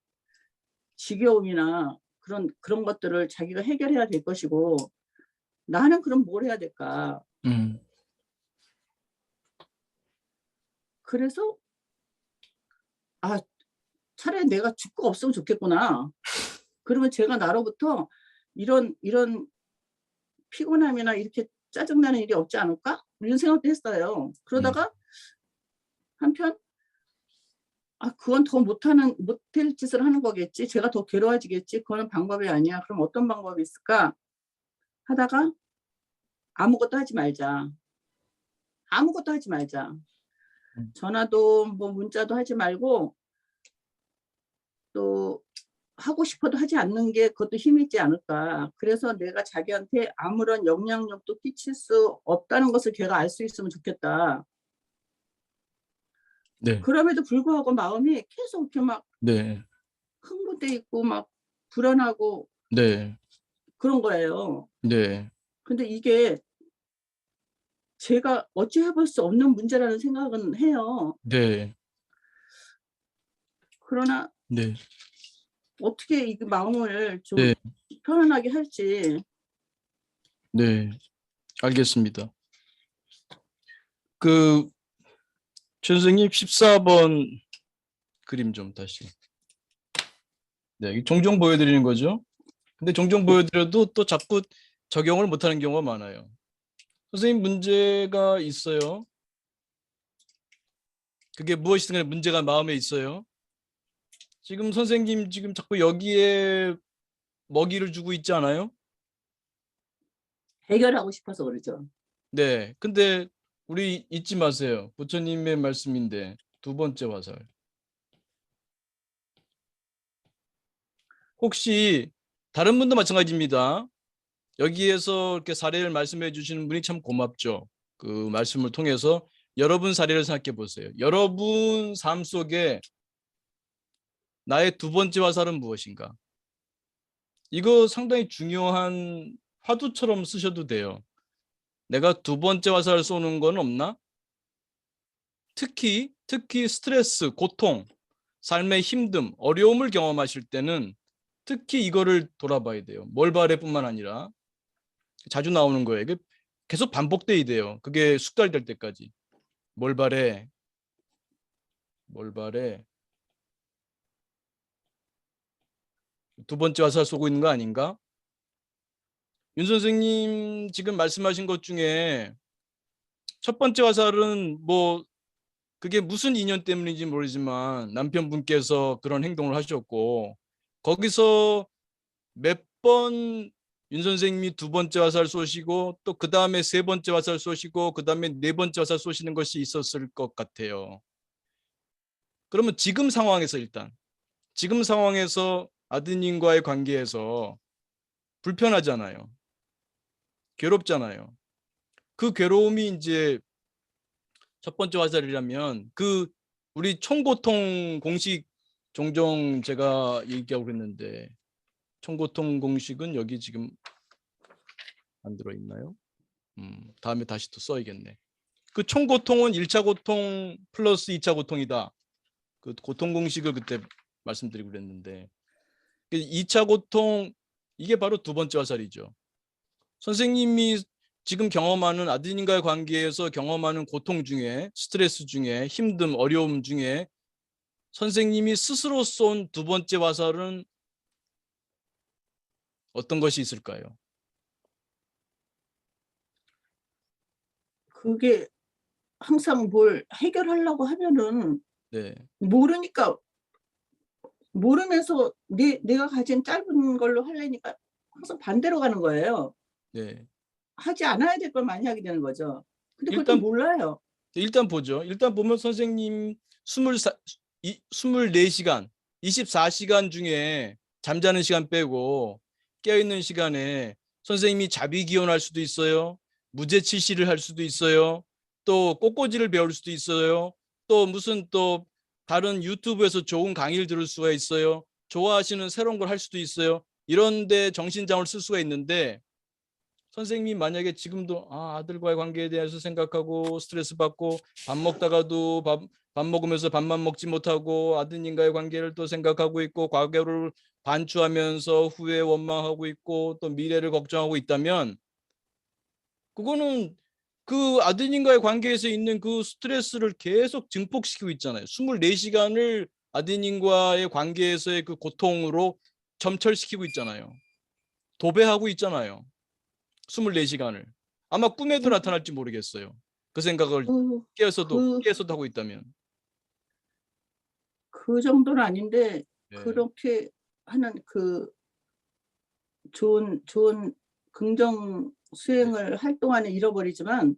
지겨움이나 그런 것들을 자기가 해결해야 될 것이고 나는 그럼 뭘 해야 될까? 그래서 차라리 내가 죽고 없으면 좋겠구나. 그러면 제가 나로부터 이런 피곤함이나 이렇게 짜증나는 일이 없지 않을까? 이런 생각도 했어요. 그러다가 한편 그건 더 못할 짓을 하는 거겠지. 제가 더 괴로워지겠지. 그거는 방법이 아니야. 그럼 어떤 방법이 있을까? 하다가 아무것도 하지 말자. 아무것도 하지 말자. 전화도 뭐 문자도 하지 말고 또 하고 싶어도 하지 않는 게 그것도 힘이 있지 않을까. 그래서 내가 자기한테 아무런 영향력도 끼칠 수 없다는 것을 걔가 알 수 있으면 좋겠다. 네. 그럼에도 불구하고 마음이 계속 이렇게 막 네. 흥분돼 있고 막 불안하고 네. 그런 거예요. 네. 근데 이게 제가 어찌해 볼 수 없는 문제라는 생각은 해요. 네. 그러나 네. 어떻게 이 마음을 좀 네. 편안하게 할지. 네. 알겠습니다. 그 선생님 14번 그림 좀 다시. 네, 종종 보여드리는 거죠. 근데 종종 보여드려도 또 자꾸 적용을 못하는 경우가 많아요. 선생님 문제가 있어요. 그게 무엇이든 간에 문제가 마음에 있어요. 지금 선생님 지금 자꾸 여기에 먹이를 주고 있지 않아요? 해결하고 싶어서 그러죠. 네. 근데 우리 잊지 마세요. 부처님의 말씀인데 두 번째 화살. 혹시 다른 분도 마찬가지입니다. 여기에서 이렇게 사례를 말씀해 주시는 분이 참 고맙죠. 그 말씀을 통해서 여러분 사례를 생각해 보세요. 여러분 삶 속에 나의 두 번째 화살은 무엇인가? 이거 상당히 중요한 화두처럼 쓰셔도 돼요. 내가 두 번째 화살을 쏘는 건 없나? 특히 스트레스, 고통, 삶의 힘듦, 어려움을 경험하실 때는 특히 이거를 돌아봐야 돼요. 멀바레뿐만 아니라 자주 나오는 거예요. 이게 계속 반복돼야 돼요. 그게 숙달될 때까지. 멀바레 두 번째 화살 쏘고 있는 거 아닌가? 윤 선생님 지금 말씀하신 것 중에 첫 번째 화살은 뭐 그게 무슨 인연 때문인지 모르지만 남편분께서 그런 행동을 하셨고 거기서 몇 번 윤 선생님이 두 번째 화살 쏘시고 또 그 다음에 세 번째 화살 쏘시고 그 다음에 네 번째 화살 쏘시는 것이 있었을 것 같아요. 그러면 지금 상황에서 지금 상황에서 아드님과의 관계에서 불편하잖아요. 괴롭잖아요. 그 괴로움이 이제 첫 번째 화살이라면 그 우리 총고통 공식 종종 제가 얘기하고 그랬는데 총고통 공식은 여기 지금 안 들어있나요? 다음에 다시 또 써야겠네. 그 총고통은 1차 고통 플러스 2차 고통이다. 그 고통 공식을 그때 말씀드리고 그랬는데 2차 고통 이게 바로 두 번째 화살이죠. 선생님이 지금 경험하는 아드님과의 관계에서 경험하는 고통 중에 스트레스 중에 힘듦 어려움 중에 선생님이 스스로 쏜 두 번째 화살은 어떤 것이 있을까요? 그게 항상 뭘 해결하려고 하면은 네. 모르면서 내가 가진 짧은 걸로 하려니까 항상 반대로 가는 거예요. 네. 하지 않아야 될 걸 많이 하게 되는 거죠. 근데 그것도 일단 몰라요. 일단 보죠. 일단 보면 선생님 24시간, 24시간 중에 잠자는 시간 빼고 깨어있는 시간에 선생님이 자비기원할 수도 있어요. 무제칠시를 할 수도 있어요. 또 꽃꽂이를 배울 수도 있어요. 또 무슨 또 다른 유튜브에서 좋은 강의를 들을 수가 있어요. 좋아하시는 새로운 걸 할 수도 있어요. 이런 데 정신장을 쓸 수가 있는데 선생님이 만약에 지금도 아들과의 관계에 대해서 생각하고 스트레스 받고 밥 먹다가도 밥 먹으면서 밥만 먹지 못하고 아드님과의 관계를 또 생각하고 있고 과거를 반추하면서 후회 원망하고 있고 또 미래를 걱정하고 있다면 그거는 그 아드님과의 관계에서 있는 그 스트레스를 계속 증폭시키고 있잖아요. 24시간을 아드님과의 관계에서의 그 고통으로 점철시키고 있잖아요. 도배하고 있잖아요. 24시간을. 아마 꿈에도 그, 나타날지 모르겠어요. 그 생각을 그, 깨어서도 그, 하고 있다면. 그 정도는 아닌데, 네. 그렇게 하는 그 좋은 긍정 네. 수행을 할 동안에 잃어버리지만,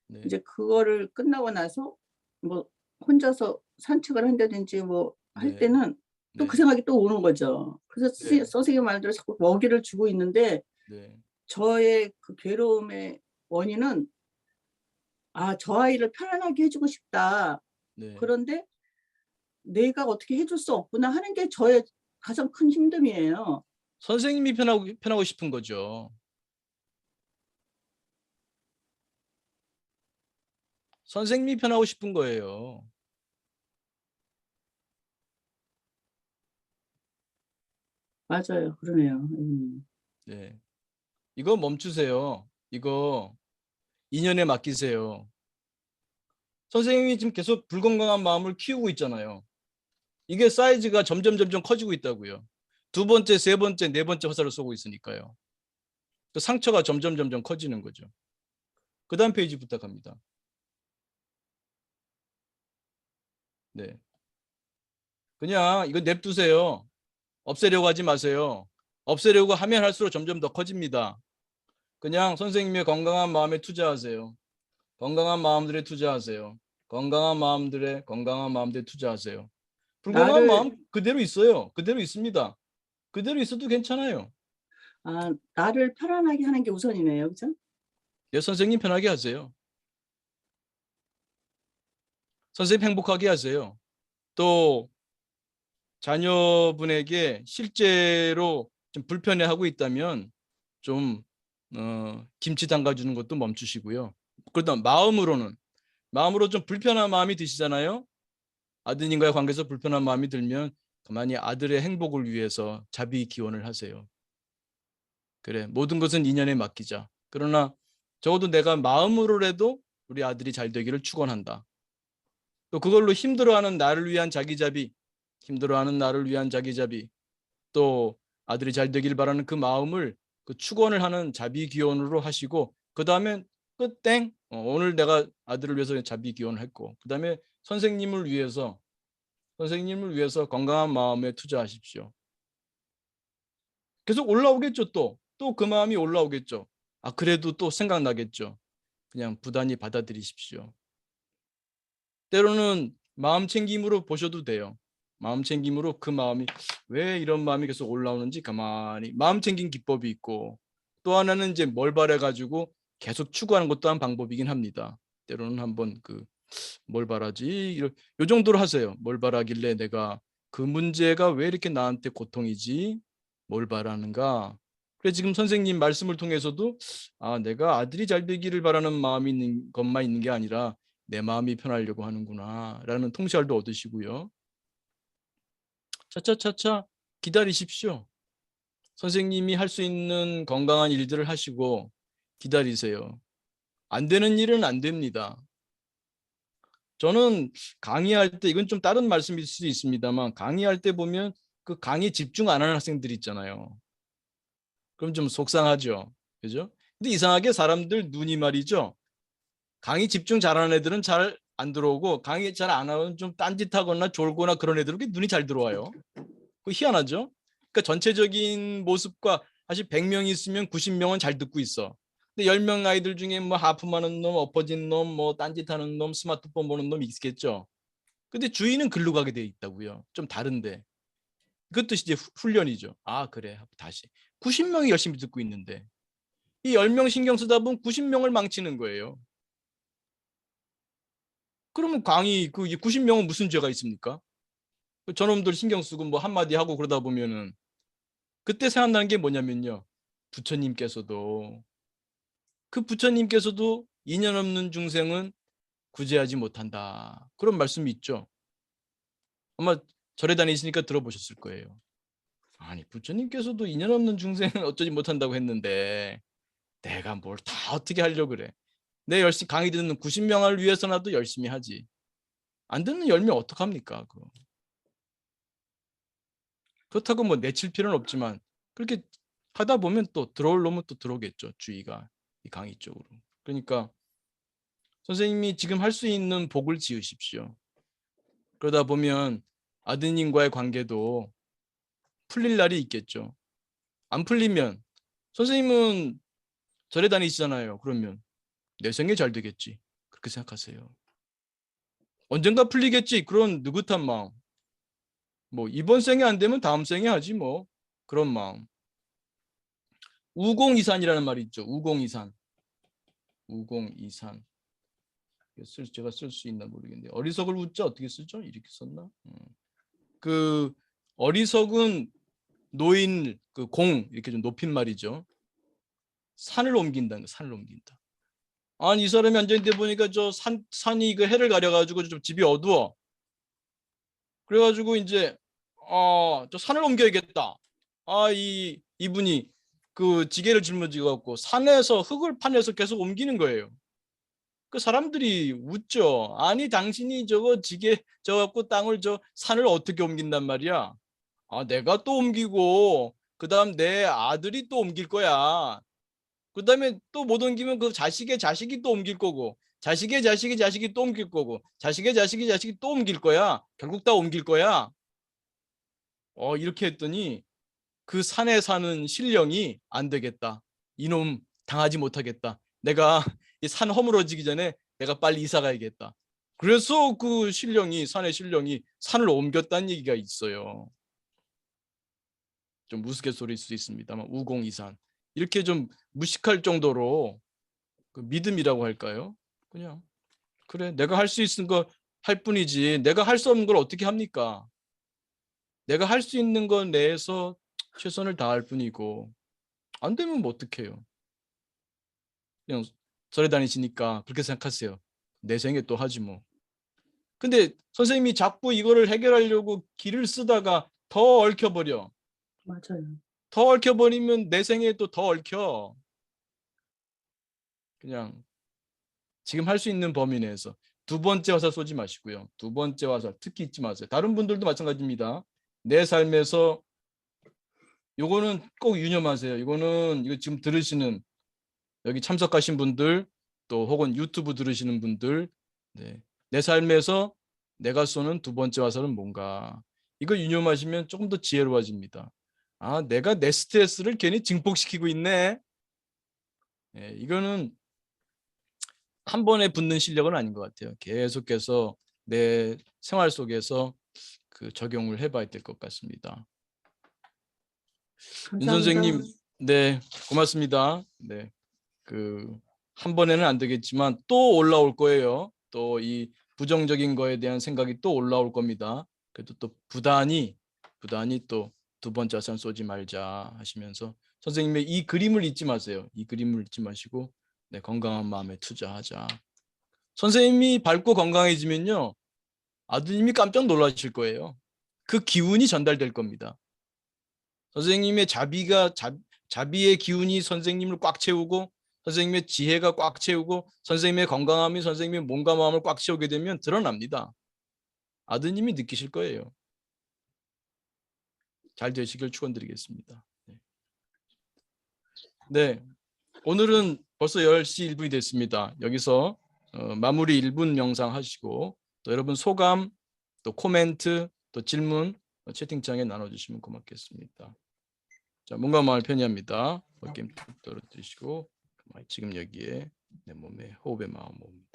네. 이제 그거를 끝나고 나서 뭐 혼자서 산책을 한다든지 뭐 할 네. 때는 또 그 네. 생각이 또 오는 거죠. 그래서 네. 선생님 말대로 자꾸 먹이를 주고 있는데, 네. 저의 그 괴로움의 원인은 저 아이를 편안하게 해주고 싶다. 네. 그런데 내가 어떻게 해줄 수 없구나 하는 게 저의 가장 큰 힘듦이에요. 선생님이 편하고 싶은 거죠. 선생님이 편하고 싶은 거예요. 맞아요. 그러네요. 네. 이거 멈추세요. 이거 인연에 맡기세요. 선생님이 지금 계속 불건강한 마음을 키우고 있잖아요. 이게 사이즈가 점점 커지고 있다고요. 두 번째, 세 번째, 네 번째 화살을 쏘고 있으니까요. 그 상처가 점점 커지는 거죠. 그 다음 페이지 부탁합니다. 네. 그냥 이거 냅두세요. 없애려고 하지 마세요. 없애려고 하면 할수록 점점 더 커집니다. 그냥 선생님의 건강한 마음에 투자하세요. 건강한 마음들에 투자하세요. 건강한 마음들에 투자하세요. 불건강한 나를 마음 그대로 있어요. 그대로 있습니다. 그대로 있어도 괜찮아요. 나를 편안하게 하는 게 우선이네요. 그죠? 내 선생님 편하게 하세요. 선생님 행복하게 하세요. 또 자녀분에게 실제로 좀 불편해하고 있다면 좀 김치 담가주는 것도 멈추시고요. 그러다 마음으로 좀 불편한 마음이 드시잖아요. 아드님과의 관계에서 불편한 마음이 들면 가만히 아들의 행복을 위해서 자비 기원을 하세요. 그래, 모든 것은 인연에 맡기자. 그러나 적어도 내가 마음으로라도 우리 아들이 잘 되기를 축원한다. 또 그걸로 힘들어하는 나를 위한 자기자비, 힘들어하는 나를 위한 자기자비, 또 아들이 잘 되길 바라는 그 마음을 그 축원을 하는 자비 기원으로 하시고 그 다음에 끝땡 오늘 내가 아들을 위해서 자비 기원을 했고 그 다음에 선생님을 위해서 건강한 마음에 투자하십시오. 계속 올라오겠죠. 또 그 마음이 올라오겠죠. 그래도 또 생각나겠죠. 그냥 부단히 받아들이십시오. 때로는 마음 챙김으로 보셔도 돼요. 마음 챙김으로 그 마음이 왜 이런 마음이 계속 올라오는지 가만히 마음 챙긴 기법이 있고 또 하나는 이제 뭘 바래가지고 계속 추구하는 것도 한 방법이긴 합니다. 때로는 한번 뭘 바라지 요 정도로 하세요. 뭘 바라길래 내가 그 문제가 왜 이렇게 나한테 고통이지? 뭘 바라는가? 그래 지금 선생님 말씀을 통해서도 내가 아들이 잘 되기를 바라는 마음이 있는 것만 있는 게 아니라 내 마음이 편하려고 하는구나 라는 통찰도 얻으시고요. 차차차차 기다리십시오. 선생님이 할 수 있는 건강한 일들을 하시고 기다리세요. 안 되는 일은 안 됩니다. 저는 강의할 때 이건 좀 다른 말씀일 수도 있습니다만 강의할 때 보면 그 강의 집중 안 하는 학생들 있잖아요. 그럼 좀 속상하죠. 그죠? 근데 이상하게 사람들 눈이 말이죠. 강의 집중 잘하는 애들은 잘 안 들어오고 강의 잘 안 하면 좀 딴짓하거나 졸거나 그런 애들은 눈이 잘 들어와요. 그 희한하죠? 그러니까 전체적인 모습과 사실 100명이 있으면 90명은 잘 듣고 있어. 근데 10명 아이들 중에 뭐 하품하는 놈, 엎어진 놈, 뭐 딴짓하는 놈, 스마트폰 보는 놈 있겠죠. 근데 주인은 글로 가게 돼 있다고요. 좀 다른데. 그것도 이제 훈련이죠. 그래. 다시. 90명이 열심히 듣고 있는데 이 10명 신경 쓰다 보면 90명을 망치는 거예요. 그러면 강의 그 90명은 무슨 죄가 있습니까? 저놈들 신경 쓰고 뭐 한마디 하고 그러다 보면은 그때 생각나는 게 뭐냐면요. 부처님께서도 그 부처님께서도 인연 없는 중생은 구제하지 못한다. 그런 말씀이 있죠. 아마 절에 다니시니까 들어보셨을 거예요. 아니 부처님께서도 인연 없는 중생은 어쩌지 못한다고 했는데 내가 뭘 다 어떻게 하려고 그래. 내 열심히 강의 듣는 90명을 위해서라도 열심히 하지. 안 듣는 10명 어떡합니까? 그거. 그렇다고 뭐 내칠 필요는 없지만 그렇게 하다 보면 또 들어올 놈은 또 들어오겠죠. 주의가 이 강의 쪽으로. 그러니까 선생님이 지금 할 수 있는 복을 지으십시오. 그러다 보면 아드님과의 관계도 풀릴 날이 있겠죠. 안 풀리면 선생님은 절에 다니시잖아요. 그러면 내 생에 잘 되겠지. 그렇게 생각하세요. 언젠가 풀리겠지. 그런 느긋한 마음. 뭐 이번 생에 안 되면 다음 생에 하지 뭐. 그런 마음. 우공이산이라는 말이 있죠. 우공이산. 우공이산. 제가 쓸 수 있나 모르겠는데 어리석을 웃자 어떻게 쓰죠? 이렇게 썼나? 그 어리석은 노인 그 공 이렇게 좀 높인 말이죠. 산을 옮긴다는 거, 산을 옮긴다. 아니 이 사람이 앉아 있는데 보니까 저 산이 그 해를 가려가지고 좀 집이 어두워. 그래가지고 이제 저 산을 옮겨야겠다. 이분이 그 지게를 짊어지고 갖고 산에서 흙을 파내서 계속 옮기는 거예요. 그 사람들이 웃죠. 아니 당신이 저거 지게 저 갖고 땅을 저 산을 어떻게 옮긴단 말이야. 내가 또 옮기고 그다음 내 아들이 또 옮길 거야. 그다음에 또 못 옮기면 그 자식의 자식이 또 옮길 거고 자식의 자식이 자식이 또 옮길 거고 자식의 자식이 자식이 또 옮길 거야. 결국 다 옮길 거야. 이렇게 했더니 그 산에 사는 신령이 안 되겠다. 이놈 당하지 못하겠다. 내가 이 산 허물어지기 전에 내가 빨리 이사 가야겠다. 그래서 그 신령이 산의 신령이 산을 옮겼다는 얘기가 있어요. 좀 우스갯소리일 수도 있습니다만 우공이산 이렇게 좀 무식할 정도로 그 믿음이라고 할까요? 그냥 그래 내가 할 수 있는 거 할 뿐이지 내가 할 수 없는 걸 어떻게 합니까? 내가 할 수 있는 것 내에서 최선을 다할 뿐이고 안 되면 뭐 어떡해요? 그냥 절에 다니시니까 그렇게 생각하세요. 내 생에 또 하지 뭐. 근데 선생님이 자꾸 이거를 해결하려고 길을 쓰다가 더 얽혀버려. 맞아요. 더 얽혀버리면 내 생에 또 더 얽혀. 그냥 지금 할 수 있는 범위 내에서 두 번째 화살 쏘지 마시고요. 두 번째 화살 특히 잊지 마세요. 다른 분들도 마찬가지입니다. 내 삶에서 요거는 꼭 유념하세요. 이거 지금 들으시는 여기 참석하신 분들 또 혹은 유튜브 들으시는 분들 네. 내 삶에서 내가 쏘는 두 번째 화살은 뭔가 이거 유념하시면 조금 더 지혜로워집니다. 내가 내 스트레스를 괜히 증폭시키고 있네. 이거는 한 번에 붙는 실력은 아닌 것 같아요. 계속해서 내 생활 속에서 그 적용을 해봐야 될 것 같습니다. 윤 감사합니다. 선생님, 네, 고맙습니다. 네, 한 번에는 안 되겠지만 또 올라올 거예요. 또 이 부정적인 거에 대한 생각이 또 올라올 겁니다. 그래도 또 부단히 또 두 번째 화살 쏘지 말자 하시면서 선생님의 이 그림을 잊지 마세요. 이 그림을 잊지 마시고 네, 건강한 마음에 투자하자. 선생님이 밝고 건강해지면요. 아드님이 깜짝 놀라실 거예요. 그 기운이 전달될 겁니다. 선생님의 자비의 기운이 선생님을 꽉 채우고 선생님의 지혜가 꽉 채우고 선생님의 건강함이 선생님의 몸과 마음을 꽉 채우게 되면 드러납니다. 아드님이 느끼실 거예요. 잘 되시길 축원드리겠습니다. 네, 오늘은 벌써 10시 1분이 됐습니다. 여기서 마무리 1분 명상 하시고 또 여러분 소감, 또 코멘트, 또 질문 채팅창에 나눠주시면 고맙겠습니다. 자, 몸과 마음을 편히합니다. 어깨 툭 떨어뜨리시고 지금 여기에 내 몸에 호흡의 마음 모읍니다.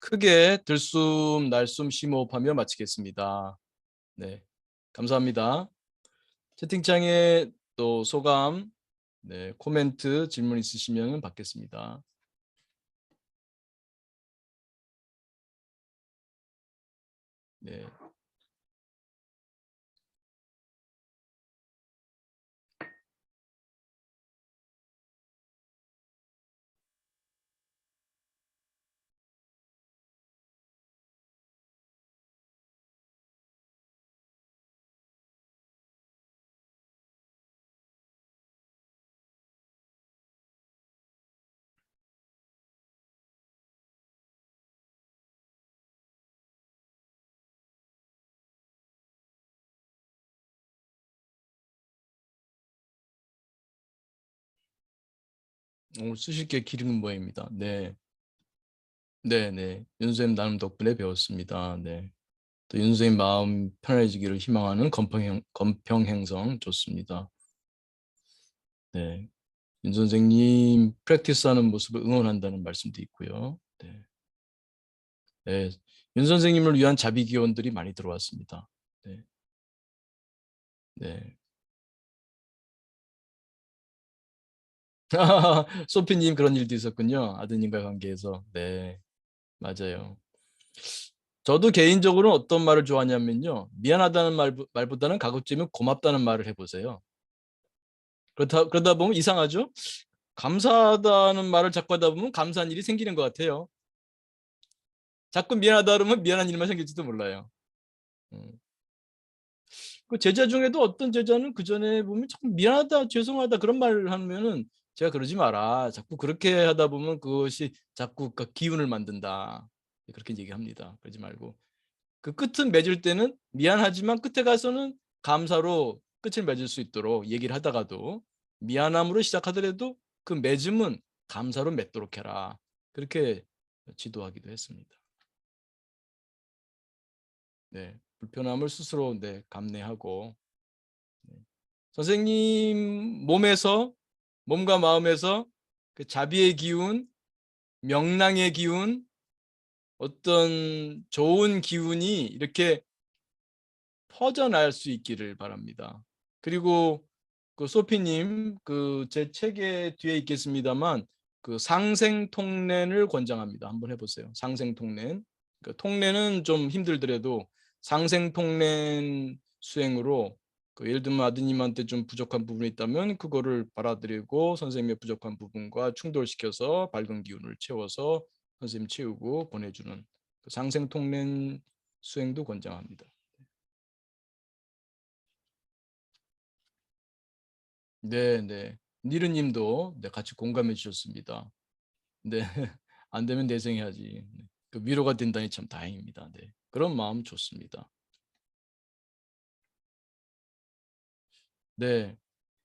크게 들숨, 날숨, 심호흡하며 마치겠습니다. 네, 감사합니다. 채팅창에 또 소감, 네, 코멘트, 질문 있으시면 받겠습니다. 네. 오늘 쓰실 게 기름 모양입니다. 네. 네. 윤 선생님 나눔 덕분에 배웠습니다. 네. 또 윤 선생님 마음 편해지기를 희망하는 건평행성 좋습니다. 네. 윤 선생님 프랙티스하는 모습을 응원한다는 말씀도 있고요. 네. 네. 윤 선생님을 위한 자비 기원들이 많이 들어왔습니다. 네. 네. 소피님 그런 일도 있었군요. 아드님과 관계에서. 네. 맞아요. 저도 개인적으로 어떤 말을 좋아하냐면요. 미안하다는 말보다는 가급적이면 고맙다는 말을 해보세요. 그러다 보면 이상하죠? 감사하다는 말을 자꾸 하다 보면 감사한 일이 생기는 것 같아요. 자꾸 미안하다 그러면 미안한 일만 생길지도 몰라요. 그 제자 중에도 어떤 제자는 그 전에 보면 자꾸 미안하다, 죄송하다 그런 말을 하면은 제가 그러지 마라. 자꾸 그렇게 하다 보면 그것이 자꾸 그 기운을 만든다. 그렇게 얘기합니다. 그러지 말고. 그 끝은 맺을 때는 미안하지만 끝에 가서는 감사로 끝을 맺을 수 있도록 얘기를 하다가도 미안함으로 시작하더라도 그 맺음은 감사로 맺도록 해라. 그렇게 지도하기도 했습니다. 네, 불편함을 스스로 감내하고 선생님 몸과 마음에서 그 자비의 기운, 명랑의 기운, 어떤 좋은 기운이 이렇게 퍼져날 수 있기를 바랍니다. 그리고 그 소피님 그 제 책에 뒤에 있겠습니다만 그 상생통렌을 권장합니다. 한번 해보세요. 상생통렌. 그 통렌은 좀 힘들더라도 상생통렌 수행으로 그 예를 들면 아드님한테 좀 부족한 부분이 있다면 그거를 받아들이고 선생님의 부족한 부분과 충돌시켜서 밝은 기운을 채워서 선생님 채우고 보내주는 그 상생통렌 수행도 권장합니다. 네. 니르님도 같이 공감해 주셨습니다. 네, 안 되면 내생해야지. 네. 그 위로가 된다니 참 다행입니다. 네, 그런 마음 좋습니다. 네,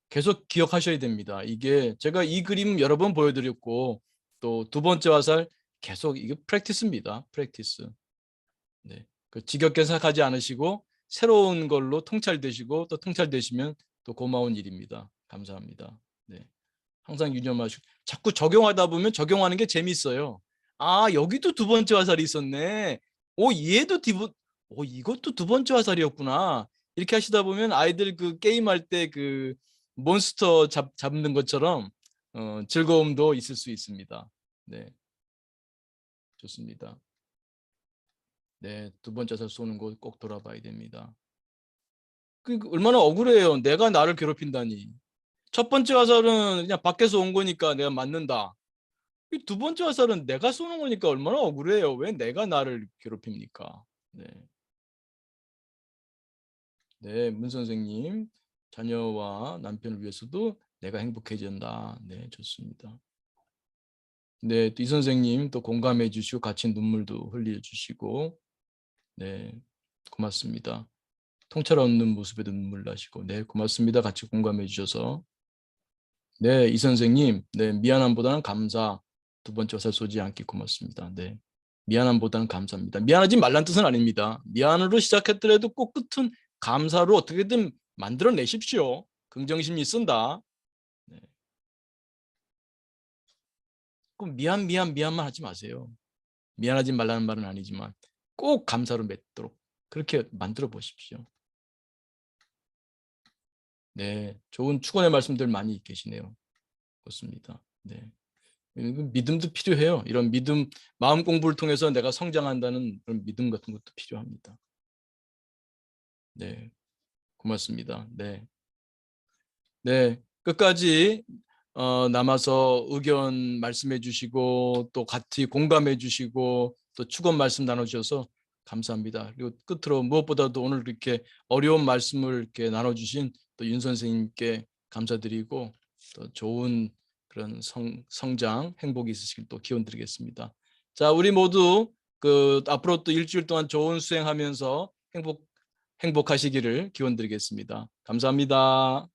계속 기억하셔야 됩니다. 이게 제가 이 그림 여러 번 보여드렸고 또 두 번째 화살 계속 이게 프랙티스입니다. 프랙티스. 네, 그 지겹게 생각하지 않으시고 새로운 걸로 통찰되시고 또 통찰되시면 또 고마운 일입니다. 감사합니다. 네. 항상 유념하시고 자꾸 적용하다 보면 적용하는 게 재밌어요. 아, 여기도 두 번째 화살이 있었네. 얘도 이것도 두 번째 화살이었구나. 이렇게 하시다 보면 아이들 그 게임할 때 그 몬스터 잡는 것처럼 즐거움도 있을 수 있습니다. 네, 좋습니다. 네, 두 번째 화살 쏘는 곳 꼭 돌아봐야 됩니다. 얼마나 억울해요. 내가 나를 괴롭힌다니. 첫 번째 화살은 그냥 밖에서 온 거니까 내가 맞는다. 이 두 번째 화살은 내가 쏘는 거니까 얼마나 억울해요. 왜 내가 나를 괴롭힙니까? 네, 문 선생님, 자녀와 남편을 위해서도 내가 행복해진다. 네, 좋습니다. 네, 또 이 선생님 또 공감해 주시고 같이 눈물도 흘려 주시고, 네, 고맙습니다. 통찰 없는 모습에도 눈물 나시고, 네, 고맙습니다. 같이 공감해 주셔서. 네, 이 선생님, 네, 미안함보다는 감사. 두 번째 화살 쏘지 않기 고맙습니다. 네, 미안함보다는 감사입니다. 미안하지 말란 뜻은 아닙니다. 미안으로 시작했더라도 꼭 끝은 감사로 어떻게든 만들어내십시오. 긍정심이 쓴다. 네. 꼭 미안만 하지 마세요. 미안하지 말라는 말은 아니지만 꼭 감사로 맺도록 그렇게 만들어 보십시오. 네, 좋은 축원의 말씀들 많이 계시네요. 그렇습니다. 네. 믿음도 필요해요. 이런 믿음, 마음 공부를 통해서 내가 성장한다는 그런 믿음 같은 것도 필요합니다. 네, 고맙습니다. 네, 네, 끝까지 남아서 의견 말씀해 주시고 또 같이 공감해 주시고 또 축원 말씀 나눠주셔서 감사합니다. 그리고 끝으로 무엇보다도 오늘 이렇게 어려운 말씀을 이렇게 나눠주신 또 윤 선생님께 감사드리고 또 좋은 그런 성장, 행복이 있으시길 또 기원 드리겠습니다. 자, 우리 모두 그 앞으로 또 일주일 동안 좋은 수행하면서 행복하시기를 기원 드리겠습니다. 감사합니다.